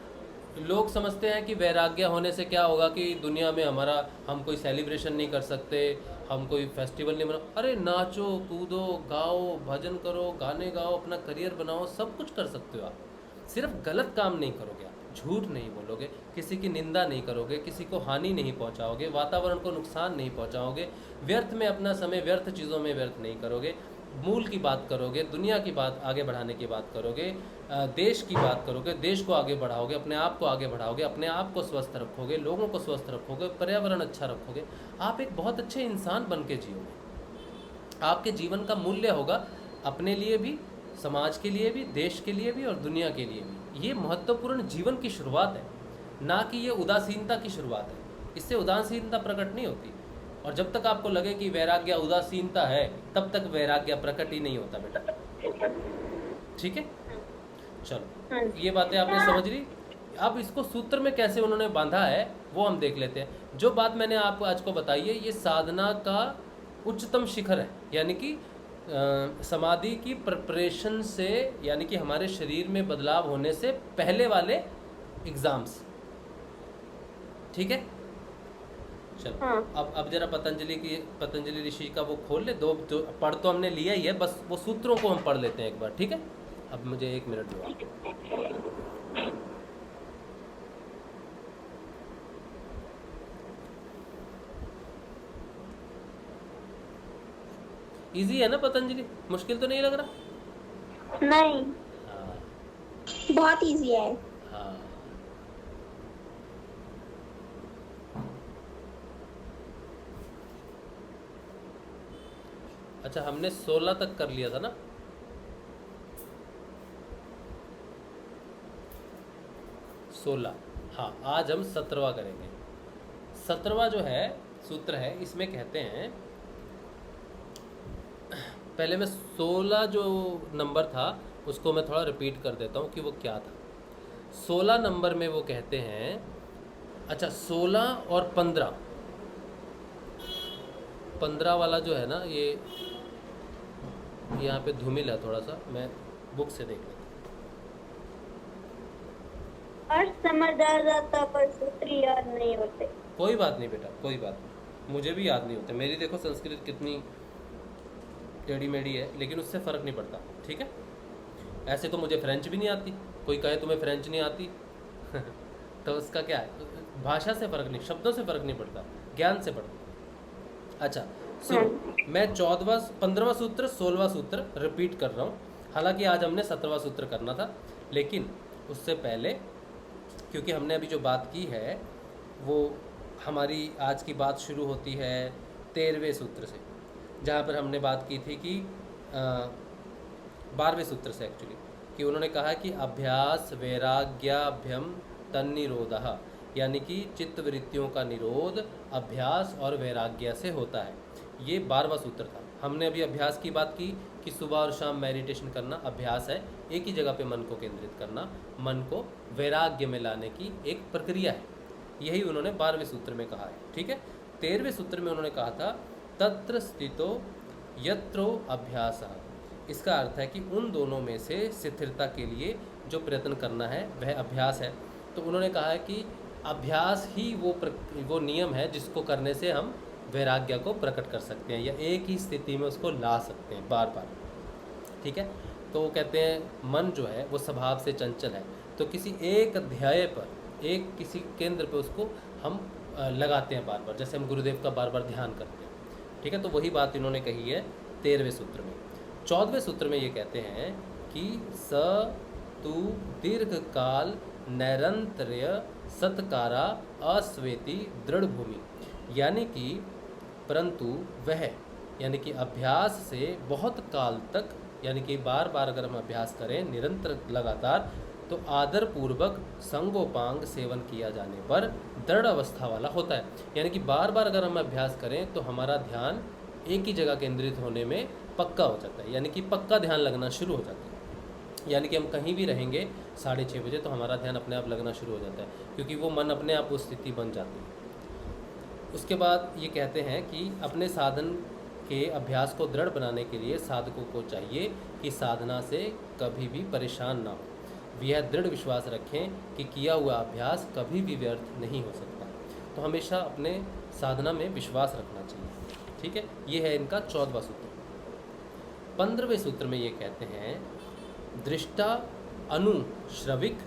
लोग समझते हैं कि वैराग्य होने से क्या होगा कि दुनिया में हम कोई सेलिब्रेशन नहीं कर सकते, हम कोई फेस्टिवल नहीं मना। अरे नाचो कूदो गाओ, भजन करो, गाने गाओ, अपना करियर बनाओ, सब कुछ कर सकते हो आप। सिर्फ गलत काम नहीं करोगे आप, झूठ नहीं बोलोगे, किसी की निंदा नहीं करोगे, किसी को हानि नहीं पहुंचाओगे, वातावरण को नुकसान नहीं पहुंचाओगे, व्यर्थ में अपना समय व्यर्थ चीज़ों में व्यर्थ नहीं करोगे, मूल की बात करोगे, दुनिया की बात आगे बढ़ाने की बात करोगे, देश की बात करोगे, देश को आगे बढ़ाओगे, अपने आप को आगे बढ़ाओगे, अपने आप को स्वस्थ रखोगे, लोगों को स्वस्थ रखोगे, पर्यावरण अच्छा रखोगे, आप एक बहुत अच्छे इंसान बन के जियोगे। आपके जीवन का मूल्य होगा अपने लिए भी, समाज के लिए भी, देश के लिए भी और दुनिया के लिए भी। ये महत्वपूर्ण जीवन की शुरुआत है, ना कि ये उदासीनता की शुरुआत है। इससे उदासीनता प्रकट नहीं होती। और जब तक आपको लगे कि वैराग्य उदासीनता है, तब तक वैराग्य प्रकट ही नहीं होता बेटा, ठीक है। चलो, ये बातें आपने समझ ली। अब इसको सूत्र में कैसे उन्होंने बांधा है वो हम देख लेते हैं। जो बात मैंने आपको आज को बताई है, ये साधना का उच्चतम शिखर है, यानी कि समाधि की प्रिपरेशन से, यानी कि हमारे शरीर में बदलाव होने से पहले वाले एग्जाम्स, ठीक है। चलो, अब जरा पतंजलि ऋषि का वो खोल ले, दो पढ़ तो हमने लिया ही है, बस वो सूत्रों को हम पढ़ लेते हैं एक बार, ठीक है। अब मुझे 1 मिनट दो। इजी है ना पतंजलि, मुश्किल तो नहीं लग रहा? नहीं, हाँ, बहुत इजी है। हाँ। अच्छा, हमने 16 तक कर लिया था ना? 16, हाँ। आज हम 17वां करेंगे। 17वां जो है सूत्र है, इसमें कहते हैं, पहले मैं 16 जो नंबर था उसको मैं थोड़ा रिपीट कर देता हूँ कि वो क्या था। 16 नंबर में वो कहते हैं, अच्छा 16 और 15 वाला जो है ना, ये यहाँ पे धूमिल है थोड़ा सा, मैं बुक से देख लेते हैं। अर्थ समझ आ जाता पर सूत्र याद नहीं होते। कोई बात नहीं बेटा, कोई बात नहीं, मुझे भी याद नहीं होते। मेरी देखो संस्कृत कितनी टेढ़ी मेढ़ी है, लेकिन उससे फ़र्क नहीं पड़ता, ठीक है। ऐसे तो मुझे फ्रेंच भी नहीं आती, कोई कहे तुम्हें फ्रेंच नहीं आती तो उसका क्या है, भाषा से फ़र्क नहीं, शब्दों से फ़र्क नहीं पड़ता, ज्ञान से पड़ता। अच्छा सुनो, मैं 15वां सूत्र 16वां सूत्र रिपीट कर रहा हूँ। हालांकि आज हमने 17वां सूत्र करना था, लेकिन उससे पहले क्योंकि हमने अभी जो बात की है वो हमारी आज की बात शुरू होती है 13वें सूत्र से, जहाँ पर हमने बात की थी कि 12वें सूत्र से एक्चुअली, कि उन्होंने कहा कि अभ्यास वैराग्याभ्यम तन्निरोधः, यानी कि चित्त वृत्तियों का निरोध अभ्यास और वैराग्य से होता है। ये 12वां सूत्र था। हमने अभी अभ्यास की बात की कि सुबह और शाम मेडिटेशन करना अभ्यास है, एक ही जगह पे मन को केंद्रित करना, मन को वैराग्य में लाने की एक प्रक्रिया है। यही उन्होंने 12वें सूत्र में कहा है, ठीक है। 13वें सूत्र में उन्होंने कहा था तत्र स्थितो यत्रो अभ्यासः। इसका अर्थ है कि उन दोनों में से स्थिरता के लिए जो प्रयत्न करना है वह अभ्यास है। तो उन्होंने कहा है कि अभ्यास ही वो नियम है जिसको करने से हम वैराग्य को प्रकट कर सकते हैं, या एक ही स्थिति में उसको ला सकते हैं बार बार, ठीक है। तो वो कहते हैं मन जो है वो स्वभाव से चंचल है, तो किसी एक ध्येय पर, एक किसी केंद्र पर उसको हम लगाते हैं बार बार, जैसे हम गुरुदेव का बार बार ध्यान करते हैं, ठीक है। तो वही बात इन्होंने कही है 13वें सूत्र में। 14वें सूत्र में ये कहते हैं कि स तु दीर्घ काल नैरंतर्य सत्कारा अस्वेति दृढ़ भूमि, यानी कि परंतु वह, यानी कि अभ्यास से बहुत काल तक, यानी कि बार बार अगर हम अभ्यास करें निरंतर लगातार, तो आदर पूर्वक संगोपांग सेवन किया जाने पर दृढ़ अवस्था वाला होता है। यानी कि बार बार अगर हम अभ्यास करें तो हमारा ध्यान एक ही जगह केंद्रित होने में पक्का हो जाता है, यानी कि पक्का ध्यान लगना शुरू हो जाता है। यानी कि हम कहीं भी रहेंगे 6:30 बजे तो हमारा ध्यान अपने आप लगना शुरू हो जाता है, क्योंकि वो मन अपने आप वो स्थिति बन जाती है। उसके बाद ये कहते हैं कि अपने साधन के अभ्यास को दृढ़ बनाने के लिए साधकों को चाहिए कि साधना से कभी भी परेशान ना हो। यह दृढ़ विश्वास रखें कि किया हुआ अभ्यास कभी भी व्यर्थ नहीं हो सकता। तो हमेशा अपने साधना में विश्वास रखना चाहिए, ठीक है। ये है इनका 14वां सूत्र। 15वें सूत्र में ये कहते हैं दृष्टा अनुश्रविक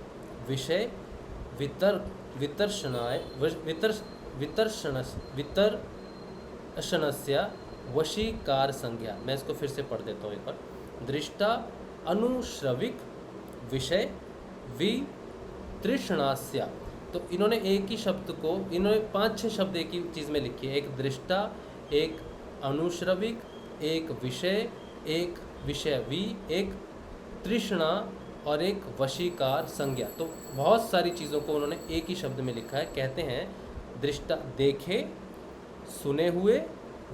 विषय वितर्षणस्य वशीकार संज्ञा। मैं इसको फिर से पढ़ देता हूँ एक बार। दृष्टा अनुश्रविक विषय वितृष्णास्य। तो इन्होंने एक ही शब्द को, इन्होंने 5-6 शब्द एक ही चीज़ में लिखी है। एक दृष्टा, एक अनुश्रविक, एक विषय, एक विषयवी, एक तृष्णा और एक वशीकार संज्ञा। तो बहुत सारी चीज़ों को उन्होंने एक ही शब्द में लिखा है। कहते हैं दृष्टा देखे सुने हुए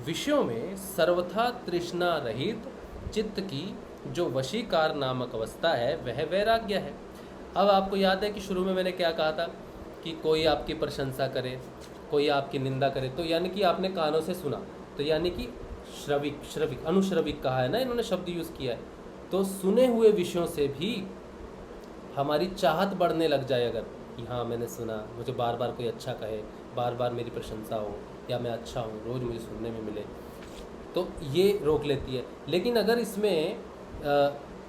विषयों में सर्वथा तृष्णा रहित चित्त की जो वशीकार नामक अवस्था है वह वैराग्य है। अब आपको याद है कि शुरू में मैंने क्या कहा था कि कोई आपकी प्रशंसा करे, कोई आपकी निंदा करे, तो यानी कि आपने कानों से सुना, तो यानी कि श्रविक अनुश्रविक कहा है ना, इन्होंने शब्द यूज़ किया है। तो सुने हुए विषयों से भी हमारी चाहत बढ़ने लग जाए, अगर कि हाँ मैंने सुना, मुझे बार बार कोई अच्छा कहे, बार बार मेरी प्रशंसा हो, या मैं अच्छा हूँ, रोज़ मुझे सुनने में मिले, तो ये रोक लेती है। लेकिन अगर इसमें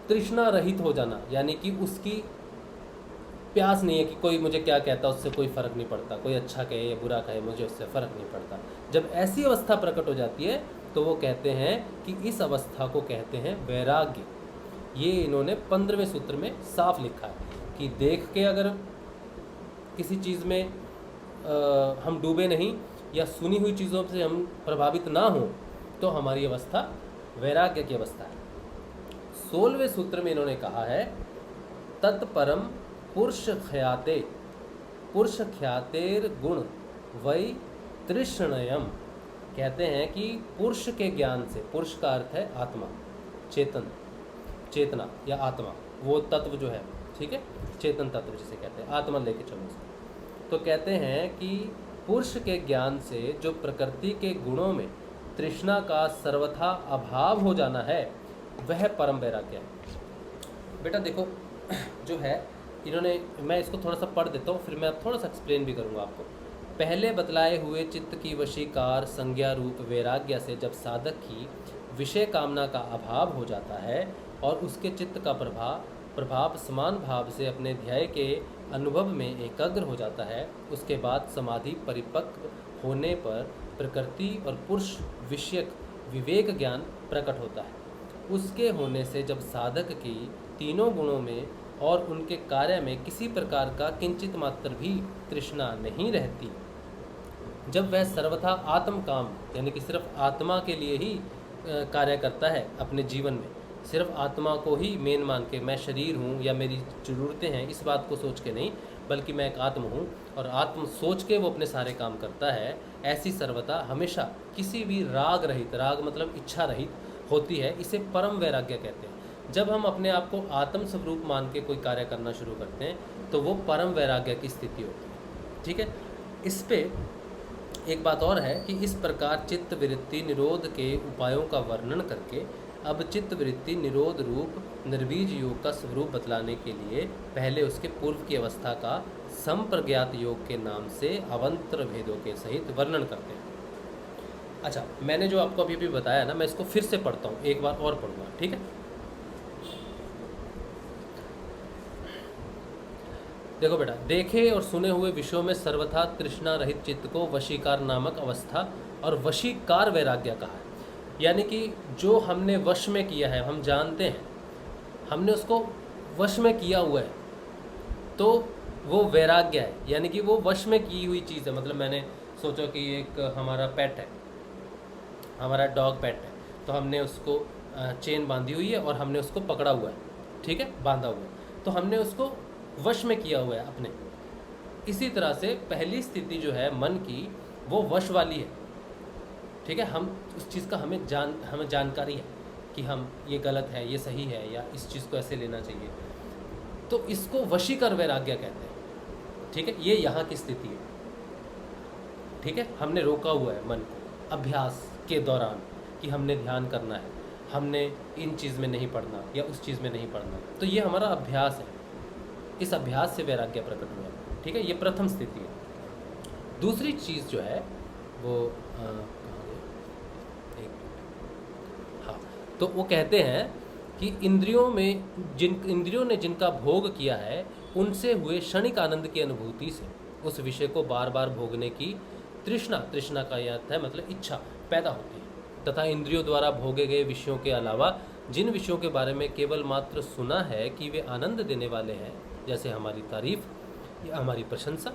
तृष्णा रहित हो जाना, यानी कि उसकी प्यास नहीं है कि कोई मुझे क्या कहता उससे कोई फ़र्क नहीं पड़ता, कोई अच्छा कहे या बुरा कहे मुझे उससे फ़र्क नहीं पड़ता, जब ऐसी अवस्था प्रकट हो जाती है तो वो कहते हैं कि इस अवस्था को कहते हैं वैराग्य। ये इन्होंने 15वें सूत्र में साफ लिखा है कि देख के अगर किसी चीज़ में हम डूबे नहीं, या सुनी हुई चीज़ों से हम प्रभावित ना हो, तो हमारी अवस्था वैराग्य की अवस्था है। 16वें सूत्र में इन्होंने कहा है तत्परम पुरुष ख्यातेर गुण वै तृष्णयम। कहते हैं कि पुरुष के ज्ञान से, पुरुष का अर्थ है आत्मा, चेतना या आत्मा, वो तत्व जो है, ठीक है, चेतन तत्व जिसे कहते हैं, आत्मा लेके चलो उसको। तो कहते हैं कि पुरुष के ज्ञान से जो प्रकृति के गुणों में तृष्णा का सर्वथा अभाव हो जाना है वह परम वैराग्य है। बेटा देखो जो है इन्होंने, मैं इसको थोड़ा सा पढ़ देता हूँ, फिर मैं अब थोड़ा सा एक्सप्लेन भी करूँगा आपको। पहले बतलाए हुए चित्त की वशीकार संज्ञा रूप वैराग्य से जब साधक की विषय कामना का अभाव हो जाता है और उसके चित्त का प्रभाव समान भाव से अपने ध्याय के अनुभव में एकाग्र हो जाता है, उसके बाद समाधि परिपक्व होने पर प्रकृति और पुरुष विषयक विवेक ज्ञान प्रकट होता है। उसके होने से जब साधक की तीनों गुणों में और उनके कार्य में किसी प्रकार का किंचित मात्र भी तृष्णा नहीं रहती, जब वह सर्वथा आत्म काम यानी कि सिर्फ आत्मा के लिए ही कार्य करता है अपने जीवन में, सिर्फ आत्मा को ही मेन मान के, मैं शरीर हूँ या मेरी ज़रूरतें हैं इस बात को सोच के नहीं, बल्कि मैं एक आत्म हूँ और आत्म सोच के वो अपने सारे काम करता है, ऐसी सर्वथा हमेशा किसी भी राग रहित, राग मतलब इच्छा रहित होती है। इसे परम वैराग्य कहते हैं। जब हम अपने आप को आत्म स्वरूप मान के कोई कार्य करना शुरू करते हैं तो वो परम वैराग्य की स्थिति होती है। ठीक है, इस पे एक बात और है कि इस प्रकार चित्त वृत्ति निरोध के उपायों का वर्णन करके अब चित्त वृत्ति निरोध रूप निर्बीज योग का स्वरूप बतलाने के लिए पहले उसके पूर्व की अवस्था का संप्रज्ञात योग के नाम से अवंतर भेदों के सहित वर्णन करते हैं। अच्छा, मैंने जो आपको अभी बताया ना, मैं इसको फिर से पढ़ता हूँ, एक बार और पढ़ूंगा। ठीक है, देखो बेटा, देखे और सुने हुए विषयों में सर्वथा तृष्णा रहित चित्त को वशीकार नामक अवस्था और वशीकार वैराग्य कहा है। यानी कि जो हमने वश में किया है, हम जानते हैं हमने उसको वश में किया हुआ है, तो वो वैराग्य है। यानी कि वो वश में की हुई चीज़ है। मतलब मैंने सोचा कि एक हमारा पेट है, हमारा डॉग पेट है, तो हमने उसको चेन बांधी हुई है और हमने उसको पकड़ा हुआ है, ठीक है, बांधा हुआ है, तो हमने उसको वश में किया हुआ है अपने। इसी तरह से पहली स्थिति जो है मन की, वो वश वाली है। ठीक है, हम उस चीज़ का हमें जानकारी है कि हम ये गलत है, ये सही है, या इस चीज़ को ऐसे लेना चाहिए, तो इसको वशीकर वैराग्य कहते हैं। ठीक है, ये यहाँ की स्थिति है। ठीक है, हमने रोका हुआ है मन को अभ्यास के दौरान कि हमने ध्यान करना है, हमने इन चीज़ में नहीं पढ़ना या उस चीज़ में नहीं पढ़ना, तो ये हमारा अभ्यास है। इस अभ्यास से वैराग्य प्रकट हुआ। ठीक है, ये प्रथम स्थिति है। दूसरी चीज़ जो है वो तो वो कहते हैं कि इंद्रियों ने जिनका भोग किया है, उनसे हुए क्षणिक आनंद की अनुभूति से उस विषय को बार बार भोगने की तृष्णा का अर्थ है मतलब इच्छा पैदा होती है, तथा इंद्रियों द्वारा भोगे गए विषयों के अलावा जिन विषयों के बारे में केवल मात्र सुना है कि वे आनंद देने वाले हैं, जैसे हमारी तारीफ या हमारी प्रशंसा,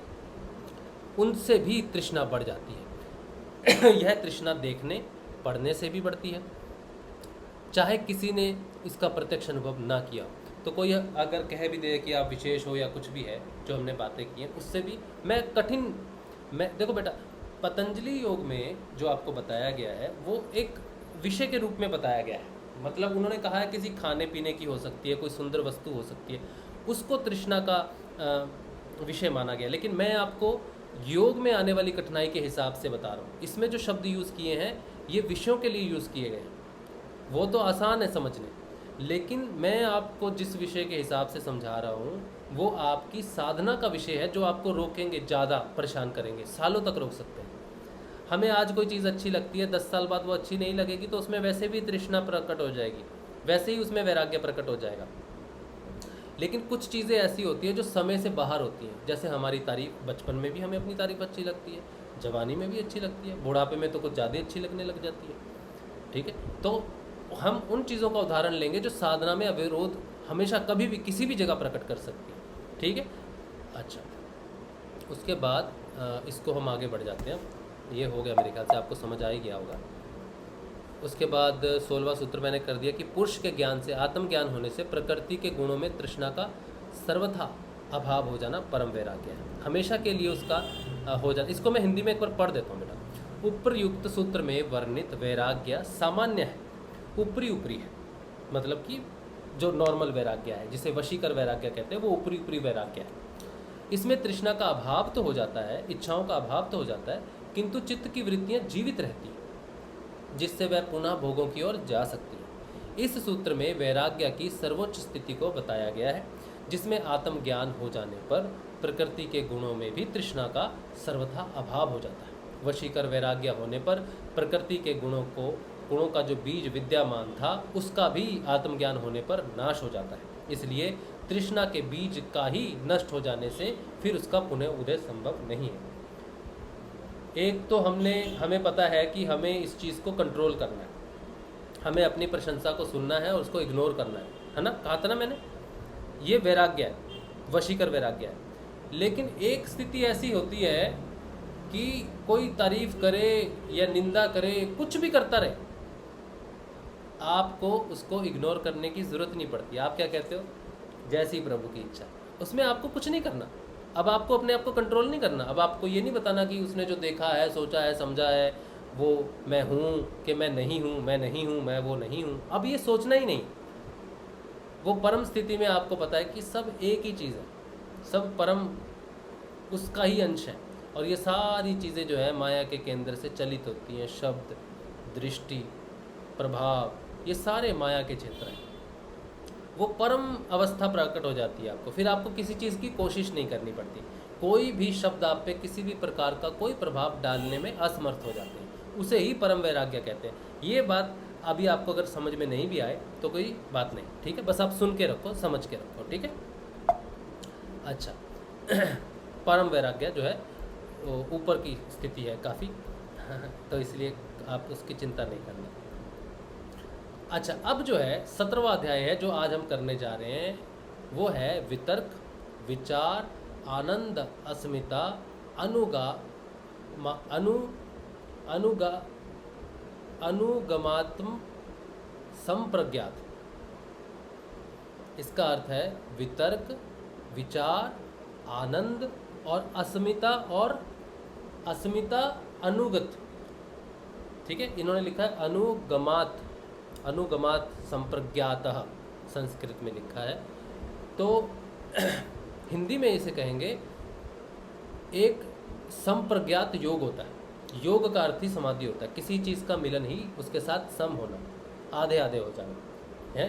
उनसे भी तृष्णा बढ़ जाती है। यह तृष्णा देखने पढ़ने से भी बढ़ती है, चाहे किसी ने इसका प्रत्यक्ष अनुभव ना किया। तो कोई अगर कह भी दे कि आप विशेष हो या कुछ भी है जो हमने बातें की हैं, उससे भी मैं देखो बेटा, पतंजलि योग में जो आपको बताया गया है वो एक विषय के रूप में बताया गया है। मतलब उन्होंने कहा है किसी खाने पीने की हो सकती है, कोई सुंदर वस्तु हो सकती है, उसको तृष्णा का विषय माना गया। लेकिन मैं आपको योग में आने वाली कठिनाई के हिसाब से बता रहा हूँ। इसमें जो शब्द यूज़ किए हैं ये विषयों के लिए यूज़ किए गए हैं। वो तो आसान है समझने, लेकिन मैं आपको जिस विषय के हिसाब से समझा रहा हूँ वो आपकी साधना का विषय है, जो आपको रोकेंगे, ज़्यादा परेशान करेंगे, सालों तक रोक सकते हैं। हमें आज कोई चीज़ अच्छी लगती है, 10 साल बाद वो अच्छी नहीं लगेगी, तो उसमें वैसे भी तृष्णा प्रकट हो जाएगी, वैसे ही उसमें वैराग्य प्रकट हो जाएगा। लेकिन कुछ चीज़ें ऐसी होती हैं जो समय से बाहर होती हैं, जैसे हमारी तारीफ, बचपन में भी हमें अपनी तारीफ अच्छी लगती है, जवानी में भी अच्छी लगती है, बुढ़ापे में तो कुछ ज़्यादा अच्छी लगने लग जाती है। ठीक है, तो हम उन चीज़ों का उदाहरण लेंगे जो साधना में अविरोध हमेशा कभी भी किसी भी जगह प्रकट कर सकती है। ठीक है, अच्छा, उसके बाद इसको हम आगे बढ़ जाते हैं। ये हो गया, मेरे ख्याल से आपको समझ आ ही गया होगा। उसके बाद 16वां सूत्र मैंने कर दिया कि पुरुष के ज्ञान से, आत्मज्ञान होने से प्रकृति के गुणों में तृष्णा का सर्वथा अभाव हो जाना परम वैराग्य है, हमेशा के लिए उसका हो जाना। इसको मैं हिंदी में एक बार पढ़ देता हूँ बेटा। उपरयुक्त सूत्र में वर्णित वैराग्य सामान्य है, ऊपरी है, मतलब कि जो नॉर्मल वैराग्य है, जिसे वशीकर वैराग्य कहते हैं, वो ऊपरी वैराग्य है। इसमें तृष्णा का अभाव तो हो जाता है, इच्छाओं का अभाव तो हो जाता है, किंतु चित्त की वृत्तियाँ जीवित रहती हैं, जिससे वह पुनः भोगों की ओर जा सकती है। इस सूत्र में वैराग्य की सर्वोच्च स्थिति को बताया गया है, जिसमें आत्मज्ञान हो जाने पर प्रकृति के गुणों में भी तृष्णा का सर्वथा अभाव हो जाता है। वशीकर वैराग्य होने पर प्रकृति के गुणों का जो बीज विद्यमान था उसका भी आत्मज्ञान होने पर नाश हो जाता है। इसलिए तृष्णा के बीज का ही नष्ट हो जाने से फिर उसका पुनः उदय संभव नहीं है। एक तो हमें पता है कि हमें इस चीज़ को कंट्रोल करना है, हमें अपनी प्रशंसा को सुनना है और उसको इग्नोर करना है ना, कहा था ना मैंने, ये वैराग्य है, वशीकर वैराग्य है। लेकिन एक स्थिति ऐसी होती है कि कोई तारीफ करे या निंदा करे, कुछ भी करता रहे, आपको उसको इग्नोर करने की ज़रूरत नहीं पड़ती। आप क्या कहते हो, जैसी प्रभु की इच्छा, उसमें आपको कुछ नहीं करना। अब आपको अपने आप को कंट्रोल नहीं करना। अब आपको ये नहीं बताना कि उसने जो देखा है, सोचा है, समझा है, वो मैं हूँ कि मैं नहीं हूँ, मैं नहीं हूँ, मैं वो नहीं हूँ। अब ये सोचना ही नहीं। वो परम स्थिति में आपको पता है कि सब एक ही चीज़ है, सब परम उसका ही अंश है, और ये सारी चीज़ें जो है माया के केंद्र से चलित होती हैं। शब्द, दृष्टि, प्रभाव, ये सारे माया के क्षेत्र हैं। वो परम अवस्था प्रकट हो जाती है आपको, फिर आपको किसी चीज़ की कोशिश नहीं करनी पड़ती। कोई भी शब्द आप पे किसी भी प्रकार का कोई प्रभाव डालने में असमर्थ हो जाते हैं, उसे ही परम वैराग्य कहते हैं। ये बात अभी आपको अगर समझ में नहीं भी आए तो कोई बात नहीं, ठीक है, बस आप सुन के रखो, समझ के रखो, ठीक है। अच्छा परम वैराग्य जो है वो ऊपर की स्थिति है काफ़ी तो इसलिए आप उसकी चिंता नहीं करना। अच्छा, अब जो है 17वां अध्याय है जो आज हम करने जा रहे हैं, वो है वितर्क, विचार, आनंद, अस्मिता, अनुगमात्म संप्रज्ञात। इसका अर्थ है वितर्क, विचार, आनंद और अस्मिता अनुगत, ठीक है। इन्होंने लिखा है अनुगमात संप्रज्ञातः, संस्कृत में लिखा है, तो हिंदी में इसे कहेंगे एक संप्रज्ञात योग होता है। योग का अर्थ ही समाधि होता है, किसी चीज़ का मिलन ही उसके साथ सम होना, आधे आधे हो जाना है।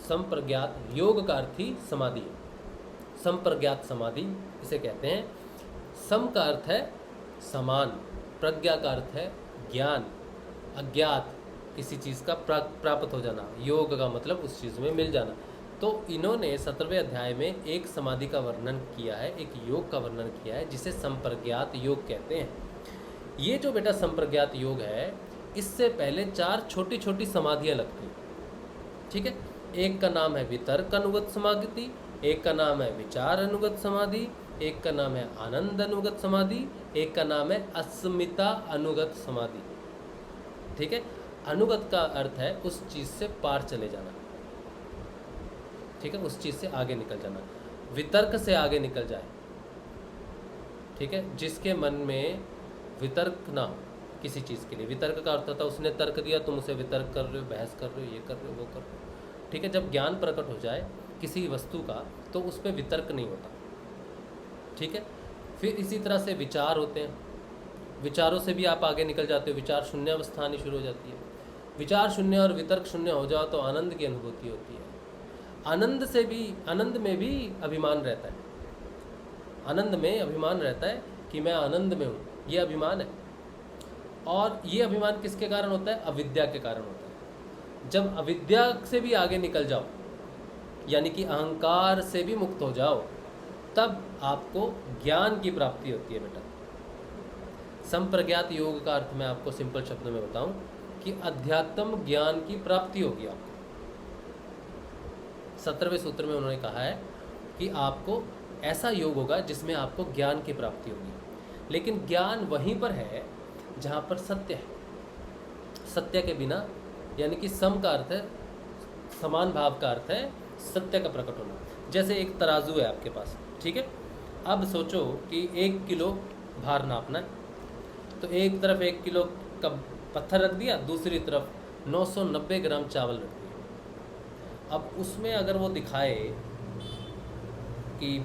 संप्रज्ञात योग का अर्थ ही समाधि है, संप्रज्ञात समाधि इसे कहते हैं। सम का अर्थ है समान, प्रज्ञा का अर्थ है ज्ञान, अज्ञात किसी चीज़ का प्राप्त हो जाना, योग का मतलब उस चीज़ में मिल जाना। तो इन्होंने 17वें अध्याय में एक समाधि का वर्णन किया है, एक योग का वर्णन किया है जिसे संप्रज्ञात योग कहते हैं। ये जो बेटा संप्रज्ञात योग है, इससे पहले 4 छोटी छोटी समाधियाँ लगती हैं, ठीक है। एक का नाम है वितर्क अनुगत समाधि, एक का नाम है विचार अनुगत समाधि, एक का नाम है आनंद अनुगत समाधि, एक का नाम है अस्मिता अनुगत समाधि, ठीक है। अनुगत का अर्थ है उस चीज़ से पार चले जाना, ठीक है, उस चीज़ से आगे निकल जाना। वितर्क से आगे निकल जाए, ठीक है, जिसके मन में वितर्क ना हो किसी चीज़ के लिए। वितर्क का अर्थ होता है उसने तर्क दिया, तुम उसे वितर्क कर रहे हो, बहस कर रहे हो, ये कर रहे हो, वो कर रहे हो, ठीक है। जब ज्ञान प्रकट हो जाए किसी वस्तु का तो उस पर वितर्क नहीं होता, ठीक है। फिर इसी तरह से विचार होते हैं, विचारों से भी आप आगे निकल जाते हो, विचार शून्य अवस्था आनी शुरू हो जाती है। विचार शून्य और वितर्क शून्य हो जाओ तो आनंद की अनुभूति होती है। आनंद में भी अभिमान रहता है, आनंद में अभिमान रहता है कि मैं आनंद में हूँ, ये अभिमान है। और ये अभिमान किसके कारण होता है? अविद्या के कारण होता है। जब अविद्या से भी आगे निकल जाओ, यानी कि अहंकार से भी मुक्त हो जाओ, तब आपको ज्ञान की प्राप्ति होती है बेटा। संप्रज्ञात योग का अर्थ मैं आपको सिंपल शब्दों में बताऊं कि अध्यात्म ज्ञान की प्राप्ति होगी आपको। 17वें सूत्र में उन्होंने कहा है कि आपको ऐसा योग होगा जिसमें आपको ज्ञान की प्राप्ति होगी। लेकिन ज्ञान वहीं पर है जहाँ पर सत्य है। सत्य के बिना, यानी कि सम का अर्थ है समान भाव का अर्थ है सत्य का प्रकट होना। जैसे एक तराजू है आपके पास, ठीक है। अब सोचो कि 1 किलो भार नापना है, तो एक तरफ 1 किलो का पत्थर रख दिया, दूसरी तरफ 990 ग्राम चावल रख दिया। अब उसमें अगर वो दिखाए कि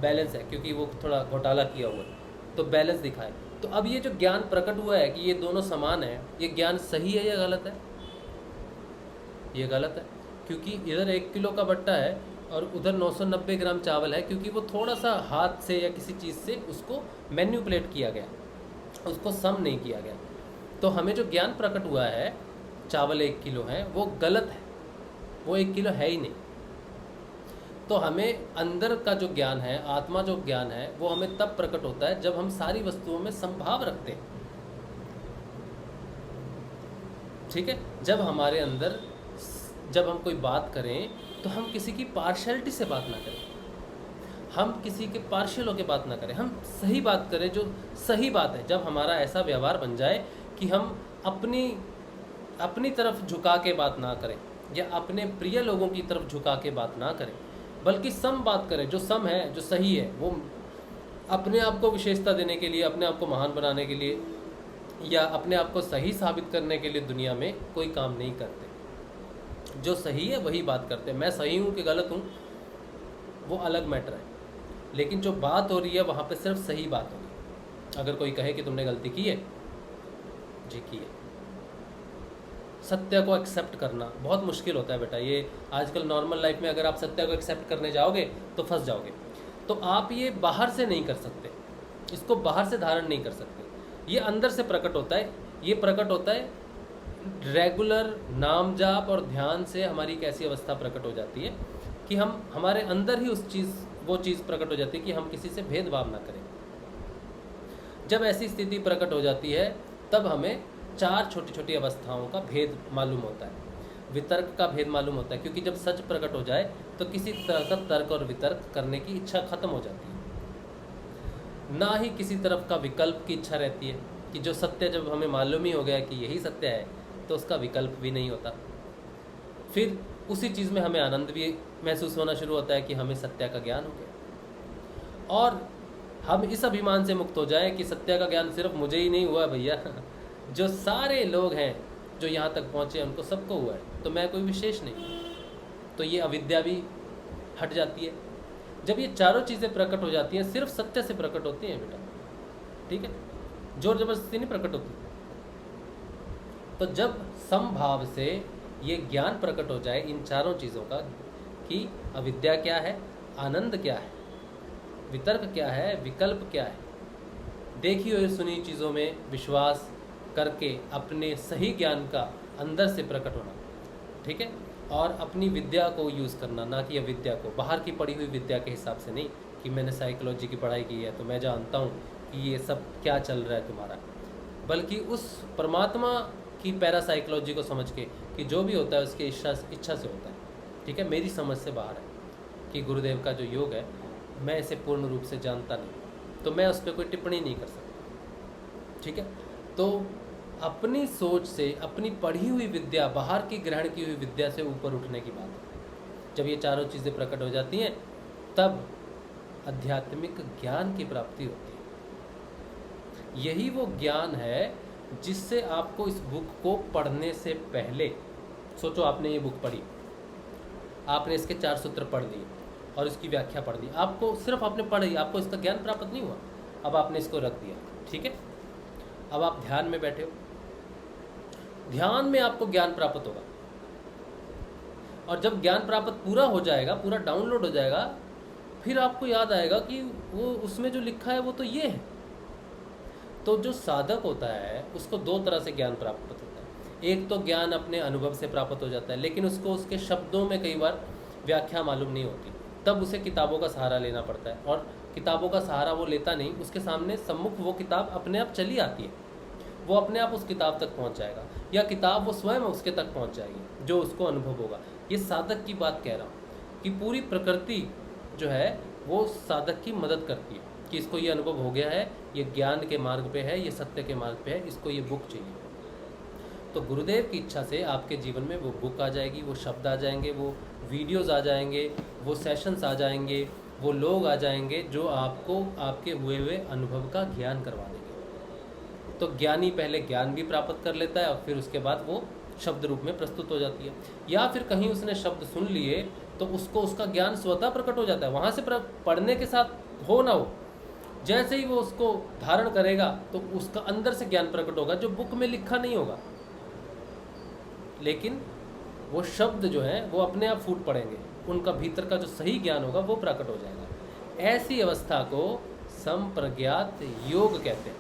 बैलेंस है, क्योंकि वो थोड़ा घोटाला किया हुआ है, तो बैलेंस दिखाए, तो अब ये जो ज्ञान प्रकट हुआ है कि ये दोनों समान है, ये ज्ञान सही है या गलत है? ये गलत है, क्योंकि इधर 1 किलो का बट्टा है और उधर 990 ग्राम चावल है, क्योंकि वो थोड़ा सा हाथ से या किसी चीज़ से उसको मैन्युपुलेट किया गया, उसको सम नहीं किया गया। तो हमें जो ज्ञान प्रकट हुआ है चावल 1 किलो है वो गलत है, वो 1 किलो है ही नहीं। तो हमें अंदर का जो ज्ञान है, आत्मा जो ज्ञान है, वो हमें तब प्रकट होता है जब हम सारी वस्तुओं में समभाव रखते हैं। ठीक है, जब हमारे अंदर, जब हम कोई बात करें तो हम किसी की पार्शियलिटी से बात ना करें, हम किसी के पार्शियल होकर बात ना करें, हम सही बात करें जो सही बात है। जब हमारा ऐसा व्यवहार बन जाए कि हम अपनी तरफ झुका के बात ना करें या अपने प्रिय लोगों की तरफ झुका के बात ना करें, बल्कि सम बात करें, जो सम है, जो सही है, वो अपने आप को विशेषता देने के लिए, अपने आप को महान बनाने के लिए या अपने आप को सही साबित करने के लिए दुनिया में कोई काम नहीं करते। जो सही है वही बात करते हैं। मैं सही हूँ कि गलत हूँ वो अलग मैटर है, लेकिन जो बात हो रही है वहाँ पे सिर्फ सही बात होगी। अगर कोई कहे कि तुमने गलती की है, जी की है। सत्य को एक्सेप्ट करना बहुत मुश्किल होता है बेटा। ये आजकल नॉर्मल लाइफ में अगर आप सत्य को एक्सेप्ट करने जाओगे तो फंस जाओगे। तो आप ये बाहर से नहीं कर सकते, इसको बाहर से धारण नहीं कर सकते, ये अंदर से प्रकट होता है। ये प्रकट होता है रेगुलर नाम जाप और ध्यान से। हमारी एक ऐसी अवस्था प्रकट हो जाती है कि हम, हमारे अंदर ही वो चीज़ प्रकट हो जाती है कि हम किसी से भेदभाव ना करें। जब ऐसी स्थिति प्रकट हो जाती है तब हमें 4 छोटी छोटी अवस्थाओं का भेद मालूम होता है, वितर्क का भेद मालूम होता है। क्योंकि जब सच प्रकट हो जाए तो किसी तरह का तर्क और वितर्क करने की इच्छा खत्म हो जाती है, ना ही किसी तरफ का विकल्प की इच्छा रहती है कि जो सत्य जब हमें मालूम ही हो गया कि यही सत्य है तो उसका विकल्प भी नहीं होता। फिर उसी चीज़ में हमें आनंद भी महसूस होना शुरू होता है कि हमें सत्य का ज्ञान हो गया, और हम इस अभिमान से मुक्त हो जाएं कि सत्य का ज्ञान सिर्फ मुझे ही नहीं हुआ भैया, जो सारे लोग हैं जो यहाँ तक पहुँचे उनको सबको हुआ है, तो मैं कोई विशेष नहीं। तो ये अविद्या भी हट जाती है। जब ये चारों चीज़ें प्रकट हो जाती हैं, सिर्फ सत्य से प्रकट होती हैं बेटा, ठीक है, जोर जबरदस्ती नहीं प्रकट होती। तो जब समभाव से ये ज्ञान प्रकट हो जाए इन चारों चीज़ों का कि अविद्या क्या है, आनंद क्या है, वितर्क क्या है, विकल्प क्या है, देखी हुई सुनी चीज़ों में विश्वास करके अपने सही ज्ञान का अंदर से प्रकट होना, ठीक है, और अपनी विद्या को यूज़ करना, ना कि अविद्या को, बाहर की पढ़ी हुई विद्या के हिसाब से नहीं कि मैंने साइकोलॉजी की पढ़ाई की है तो मैं जानता हूँ कि ये सब क्या चल रहा है तुम्हारा, बल्कि उस परमात्मा की पैरासाइकोलॉजी को समझ के कि जो भी होता है उसकी इच्छा से होता है, ठीक है, मेरी समझ से बाहर है कि गुरुदेव का जो योग है मैं इसे पूर्ण रूप से जानता नहीं, तो मैं उस पर कोई टिप्पणी नहीं कर सकता, ठीक है। तो अपनी सोच से, अपनी पढ़ी हुई विद्या, बाहर की ग्रहण की हुई विद्या से ऊपर उठने की बात है। जब ये चारों चीज़ें प्रकट हो जाती हैं तब आध्यात्मिक ज्ञान की प्राप्ति होती है। यही वो ज्ञान है जिससे आपको इस बुक को पढ़ने से पहले, सोचो आपने ये बुक पढ़ी, आपने इसके 4 सूत्र पढ़ लिए और इसकी व्याख्या पढ़ ली, आपको सिर्फ आपने पढ़ी, आपको इसका ज्ञान प्राप्त नहीं हुआ, अब आपने इसको रख दिया, ठीक है। अब आप ध्यान में बैठे हो, ध्यान में आपको ज्ञान प्राप्त होगा, और जब ज्ञान प्राप्त पूरा हो जाएगा, पूरा डाउनलोड हो जाएगा, फिर आपको याद आएगा कि वो उसमें जो लिखा है वो तो ये है। तो जो साधक होता है उसको 2 तरह से ज्ञान प्राप्त होता है। एक तो ज्ञान अपने अनुभव से प्राप्त हो जाता है, लेकिन उसको उसके शब्दों में कई बार व्याख्या मालूम नहीं होती, तब उसे किताबों का सहारा लेना पड़ता है, और किताबों का सहारा वो लेता नहीं, उसके सामने सम्मुख वो किताब अपने आप चली आती है, वो अपने आप उस किताब तक पहुंच जाएगा, या किताब वो स्वयं उसके तक पहुंच जाएगी जो उसको अनुभव होगा। ये साधक की बात कह रहा हूँ कि पूरी प्रकृति जो है वो साधक की मदद करती है कि इसको ये अनुभव हो गया है, ये ज्ञान के मार्ग पे है, ये सत्य के मार्ग पे है, इसको ये बुक चाहिए। तो गुरुदेव की इच्छा से आपके जीवन में वो बुक आ जाएगी, वो शब्द आ जाएंगे, वो वीडियोज़ आ जाएंगे, वो सेशंस आ जाएंगे, वो लोग आ जाएंगे जो आपको आपके हुए अनुभव का ज्ञान करवा देंगे। तो ज्ञानी पहले ज्ञान भी प्राप्त कर लेता है और फिर उसके बाद वो शब्द रूप में प्रस्तुत हो जाती है, या फिर कहीं उसने शब्द सुन लिए तो उसको उसका ज्ञान स्वतः प्रकट हो जाता है, वहाँ से पढ़ने के साथ हो ना हो, जैसे ही वो उसको धारण करेगा तो उसका अंदर से ज्ञान प्रकट होगा जो बुक में लिखा नहीं होगा, लेकिन वो शब्द जो हैं वो अपने आप फूट पड़ेंगे, उनका भीतर का जो सही ज्ञान होगा वो प्रकट हो जाएगा। ऐसी अवस्था को संप्रज्ञात योग कहते हैं।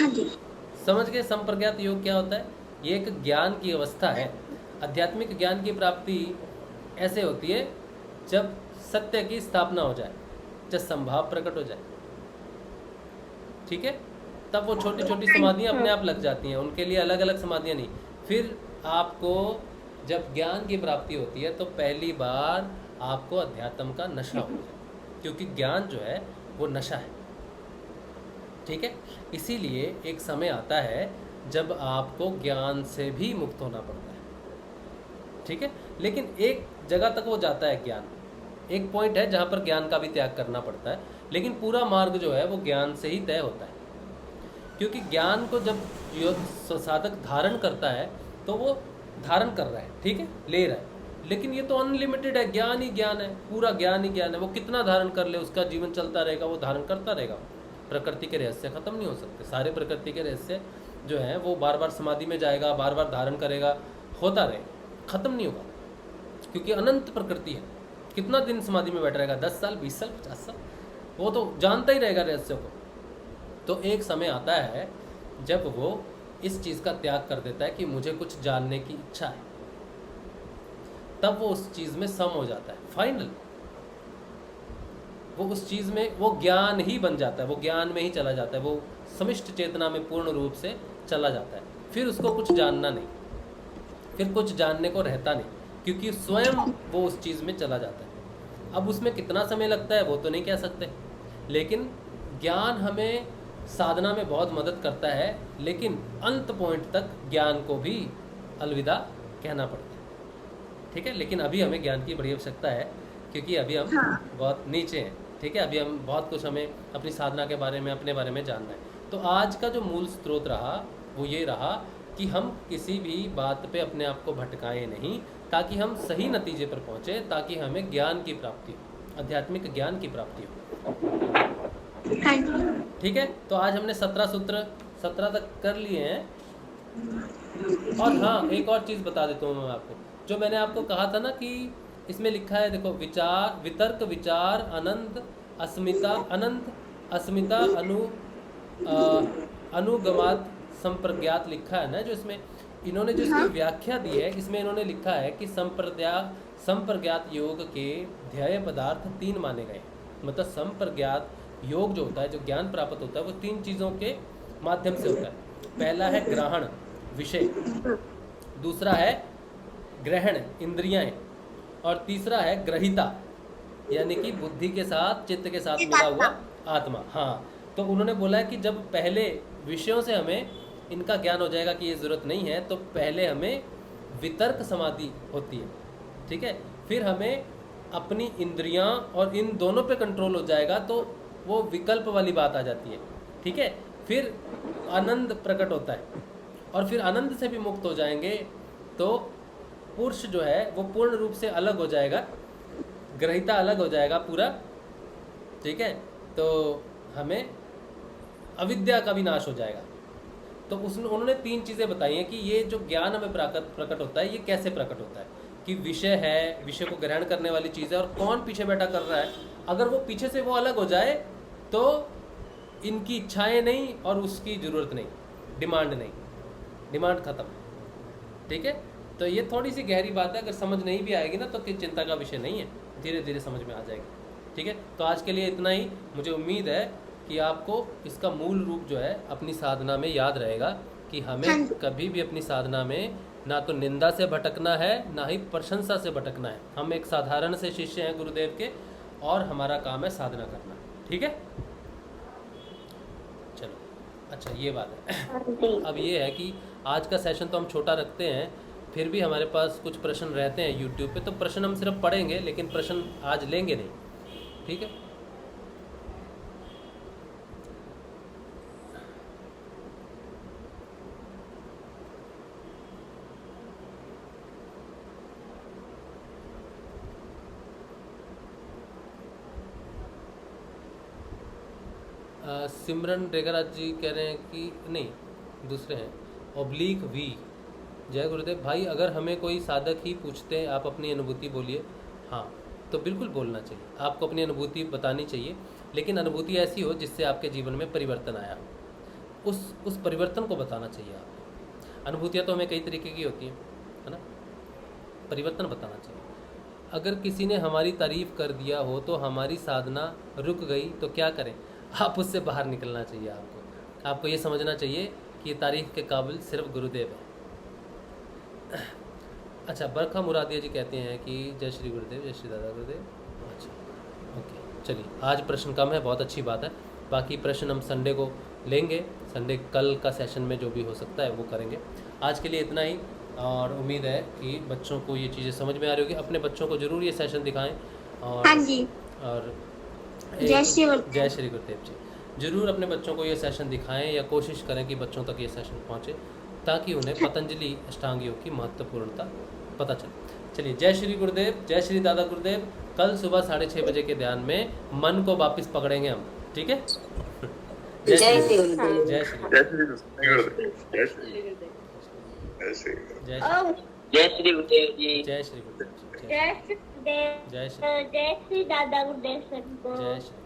हाँ जी। समझ गए संप्रज्ञात योग क्या होता है? ये एक ज्ञान की अवस्था है। आध्यात्मिक ज्ञान की प्राप्ति ऐसे होती है जब सत्य की स्थापना हो जाए, जब संभाव प्रकट हो जाए, ठीक है, तब वो छोटी छोटी समाधियाँ अपने आप लग जाती हैं, उनके लिए अलग अलग समाधियाँ नहीं। फिर आपको जब ज्ञान की प्राप्ति होती है तो पहली बार आपको अध्यात्म का नशा होता है, क्योंकि ज्ञान जो है वो नशा है, ठीक है। इसीलिए एक समय आता है जब आपको ज्ञान से भी मुक्त होना पड़ता है, ठीक है। लेकिन एक जगह तक वो जाता है ज्ञान, एक पॉइंट है जहाँ पर ज्ञान का भी त्याग करना पड़ता है, लेकिन पूरा मार्ग जो है वो ज्ञान से ही तय होता है। क्योंकि ज्ञान को जब साधक धारण करता है तो वो धारण कर रहा है, ठीक है, ले रहा है, लेकिन ये तो अनलिमिटेड है, ज्ञान ही ज्ञान है, पूरा ज्ञान ही ज्ञान है। वो कितना धारण कर ले, उसका जीवन चलता रहेगा, वो धारण करता रहेगा। प्रकृति के रहस्य खत्म नहीं हो सकते। सारे प्रकृति के रहस्य जो है वो बार बार समाधि में जाएगा, बार बार धारण करेगा, होता रहे, खत्म नहीं होगा, क्योंकि अनंत प्रकृति है। कितना दिन समाधि में बैठ रहेगा? 10 साल, 20 साल, 50 साल, वो तो जानता ही रहेगा रहस्य को। तो एक समय आता है जब वो इस चीज़ का त्याग कर देता है कि मुझे कुछ जानने की इच्छा है, तब वो उस चीज़ में सम हो जाता है। फाइनल वो उस चीज़ में वो ज्ञान ही बन जाता है, वो ज्ञान में ही चला जाता है, वो समिष्ट चेतना में पूर्ण रूप से चला जाता है। फिर उसको कुछ जानना नहीं, फिर कुछ जानने को रहता नहीं, क्योंकि स्वयं वो उस चीज़ में चला जाता है। अब उसमें कितना समय लगता है वो तो नहीं कह सकते, लेकिन ज्ञान हमें साधना में बहुत मदद करता है, लेकिन अंत पॉइंट तक ज्ञान को भी अलविदा कहना पड़ता है, ठीक है। लेकिन अभी हमें ज्ञान की बड़ी आवश्यकता है, क्योंकि अभी हम बहुत नीचे हैं, ठीक है। अभी हम बहुत कुछ हमें अपनी साधना के बारे में, अपने बारे में जानना है। तो आज का जो मूल स्रोत रहा वो ये रहा कि हम किसी भी बात पे अपने आप को भटकाएं नहीं, ताकि हम सही नतीजे पर पहुँचे, ताकि हमें ज्ञान की प्राप्ति हो, आध्यात्मिक ज्ञान की प्राप्ति हो, ठीक है। तो आज हमने 17 सूत्र 17 तक कर लिए हैं। और हाँ, एक और चीज़ बता देता हूँ मैं आपको, जो मैंने आपको कहा था ना कि इसमें लिखा है, देखो, विचार, वितर्क, विचार, अनंत, अस्मिता, अनंत, अस्मिता, अनुगमात, संप्रज्ञात लिखा है ना, जो इसमें इन्होंने जो इसकी व्याख्या दी है, इसमें इन्होंने लिखा है कि संप्रज्ञात योग के ध्येय पदार्थ 3 माने गए। मतलब संप्रज्ञात योग जो होता है, जो ज्ञान प्राप्त होता है, वो 3 चीज़ों के माध्यम से होता है। पहला है ग्रहण, विषय, दूसरा है ग्रहण, इंद्रियां, और तीसरा है ग्रहिता, यानी कि बुद्धि के साथ, चित्त के साथ मिला हुआ आत्मा। हाँ, तो उन्होंने बोला है कि जब पहले विषयों से हमें इनका ज्ञान हो जाएगा कि ये ज़रूरत नहीं है, तो पहले हमें वितर्क समाधि होती है, ठीक है। फिर हमें अपनी इंद्रियां और इन दोनों पे कंट्रोल हो जाएगा, तो वो विकल्प वाली बात आ जाती है, ठीक है। फिर आनंद प्रकट होता है, और फिर आनंद से भी मुक्त हो जाएंगे तो पुरुष जो है वो पूर्ण रूप से अलग हो जाएगा, ग्रहिता अलग हो जाएगा पूरा, ठीक है। तो हमें अविद्या का भी नाश हो जाएगा। तो उन्होंने 3 चीज़ें बताई हैं कि ये जो ज्ञान हमें प्रकट होता है, ये कैसे प्रकट होता है। कि विषय है, विषय को ग्रहण करने वाली चीज़ है, और कौन पीछे बैठा कर रहा है। अगर वो पीछे से वो अलग हो जाए तो इनकी इच्छाएं नहीं और उसकी ज़रूरत नहीं, डिमांड नहीं, डिमांड ख़त्म, ठीक है। तो ये थोड़ी सी गहरी बात है, अगर समझ नहीं भी आएगी ना तो कि चिंता का विषय नहीं है, धीरे धीरे समझ में आ जाएगी, ठीक है। तो आज के लिए इतना ही। मुझे उम्मीद है कि आपको इसका मूल रूप जो है अपनी साधना में याद रहेगा कि हमें कभी भी अपनी साधना में ना तो निंदा से भटकना है, ना ही प्रशंसा से भटकना है। हम एक साधारण से शिष्य हैं गुरुदेव के, और हमारा काम है साधना करना, ठीक है। चलो, अच्छा ये बात है। अब ये है कि आज का सेशन तो हम छोटा रखते हैं, फिर भी हमारे पास कुछ प्रश्न रहते हैं यूट्यूब पे, तो प्रश्न हम सिर्फ पढ़ेंगे, लेकिन प्रश्न आज लेंगे नहीं, ठीक है। सिमरन रेगराज जी कह रहे हैं कि नहीं, दूसरे हैं, ऑब्लिक वी, जय गुरुदेव। भाई अगर हमें कोई साधक ही पूछते हैं आप अपनी अनुभूति बोलिए, हाँ तो बिल्कुल बोलना चाहिए, आपको अपनी अनुभूति बतानी चाहिए, लेकिन अनुभूति ऐसी हो जिससे आपके जीवन में परिवर्तन आया हो, उस परिवर्तन को बताना चाहिए आपको। अनुभूतियाँ तो हमें कई तरीके की होती हैं, है ना, परिवर्तन बताना चाहिए। अगर किसी ने हमारी तारीफ़ कर दिया हो तो हमारी साधना रुक गई तो क्या करें, आप उससे बाहर निकलना चाहिए। आपको ये समझना चाहिए कि ये तारीफ़ के काबिल सिर्फ गुरुदेव है। अच्छा, बरखा मुरादिया जी कहते हैं कि जय श्री गुरुदेव, जय श्री दादा गुरुदेव। अच्छा ओके, चलिए आज प्रश्न कम है, बहुत अच्छी बात है। बाकी प्रश्न हम संडे को लेंगे, संडे कल का सेशन में जो भी हो सकता है वो करेंगे। आज के लिए इतना ही, और उम्मीद है कि बच्चों को ये चीज़ें समझ में आ रही होगी। अपने बच्चों को ज़रूर ये सेशन दिखाएं और हाँ जी, और जय श्री गुरुदेव। जय श्री गुरुदेव जी। ज़रूर अपने बच्चों को ये सेशन दिखाएं या कोशिश करें कि बच्चों तक ये सेशन पहुँचे, ताकि उन्हें पतंजलि अष्टांग योग की महत्वपूर्णता पता चले। चलिए, जय श्री गुरुदेव, जय श्री दादा गुरुदेव। कल सुबह 6:30 बजे के ध्यान में मन को वापस पकड़ेंगे हम, ठीक है। जय श्री गुरुदेव, जय श्री गुरुदेव, जय श्री गुरुदेव जी, जय श्री गुरुदेव जी, जय श्री गुरुदेव, जय श्री जय श्री दादा गुरुदेव सर को। जय श्री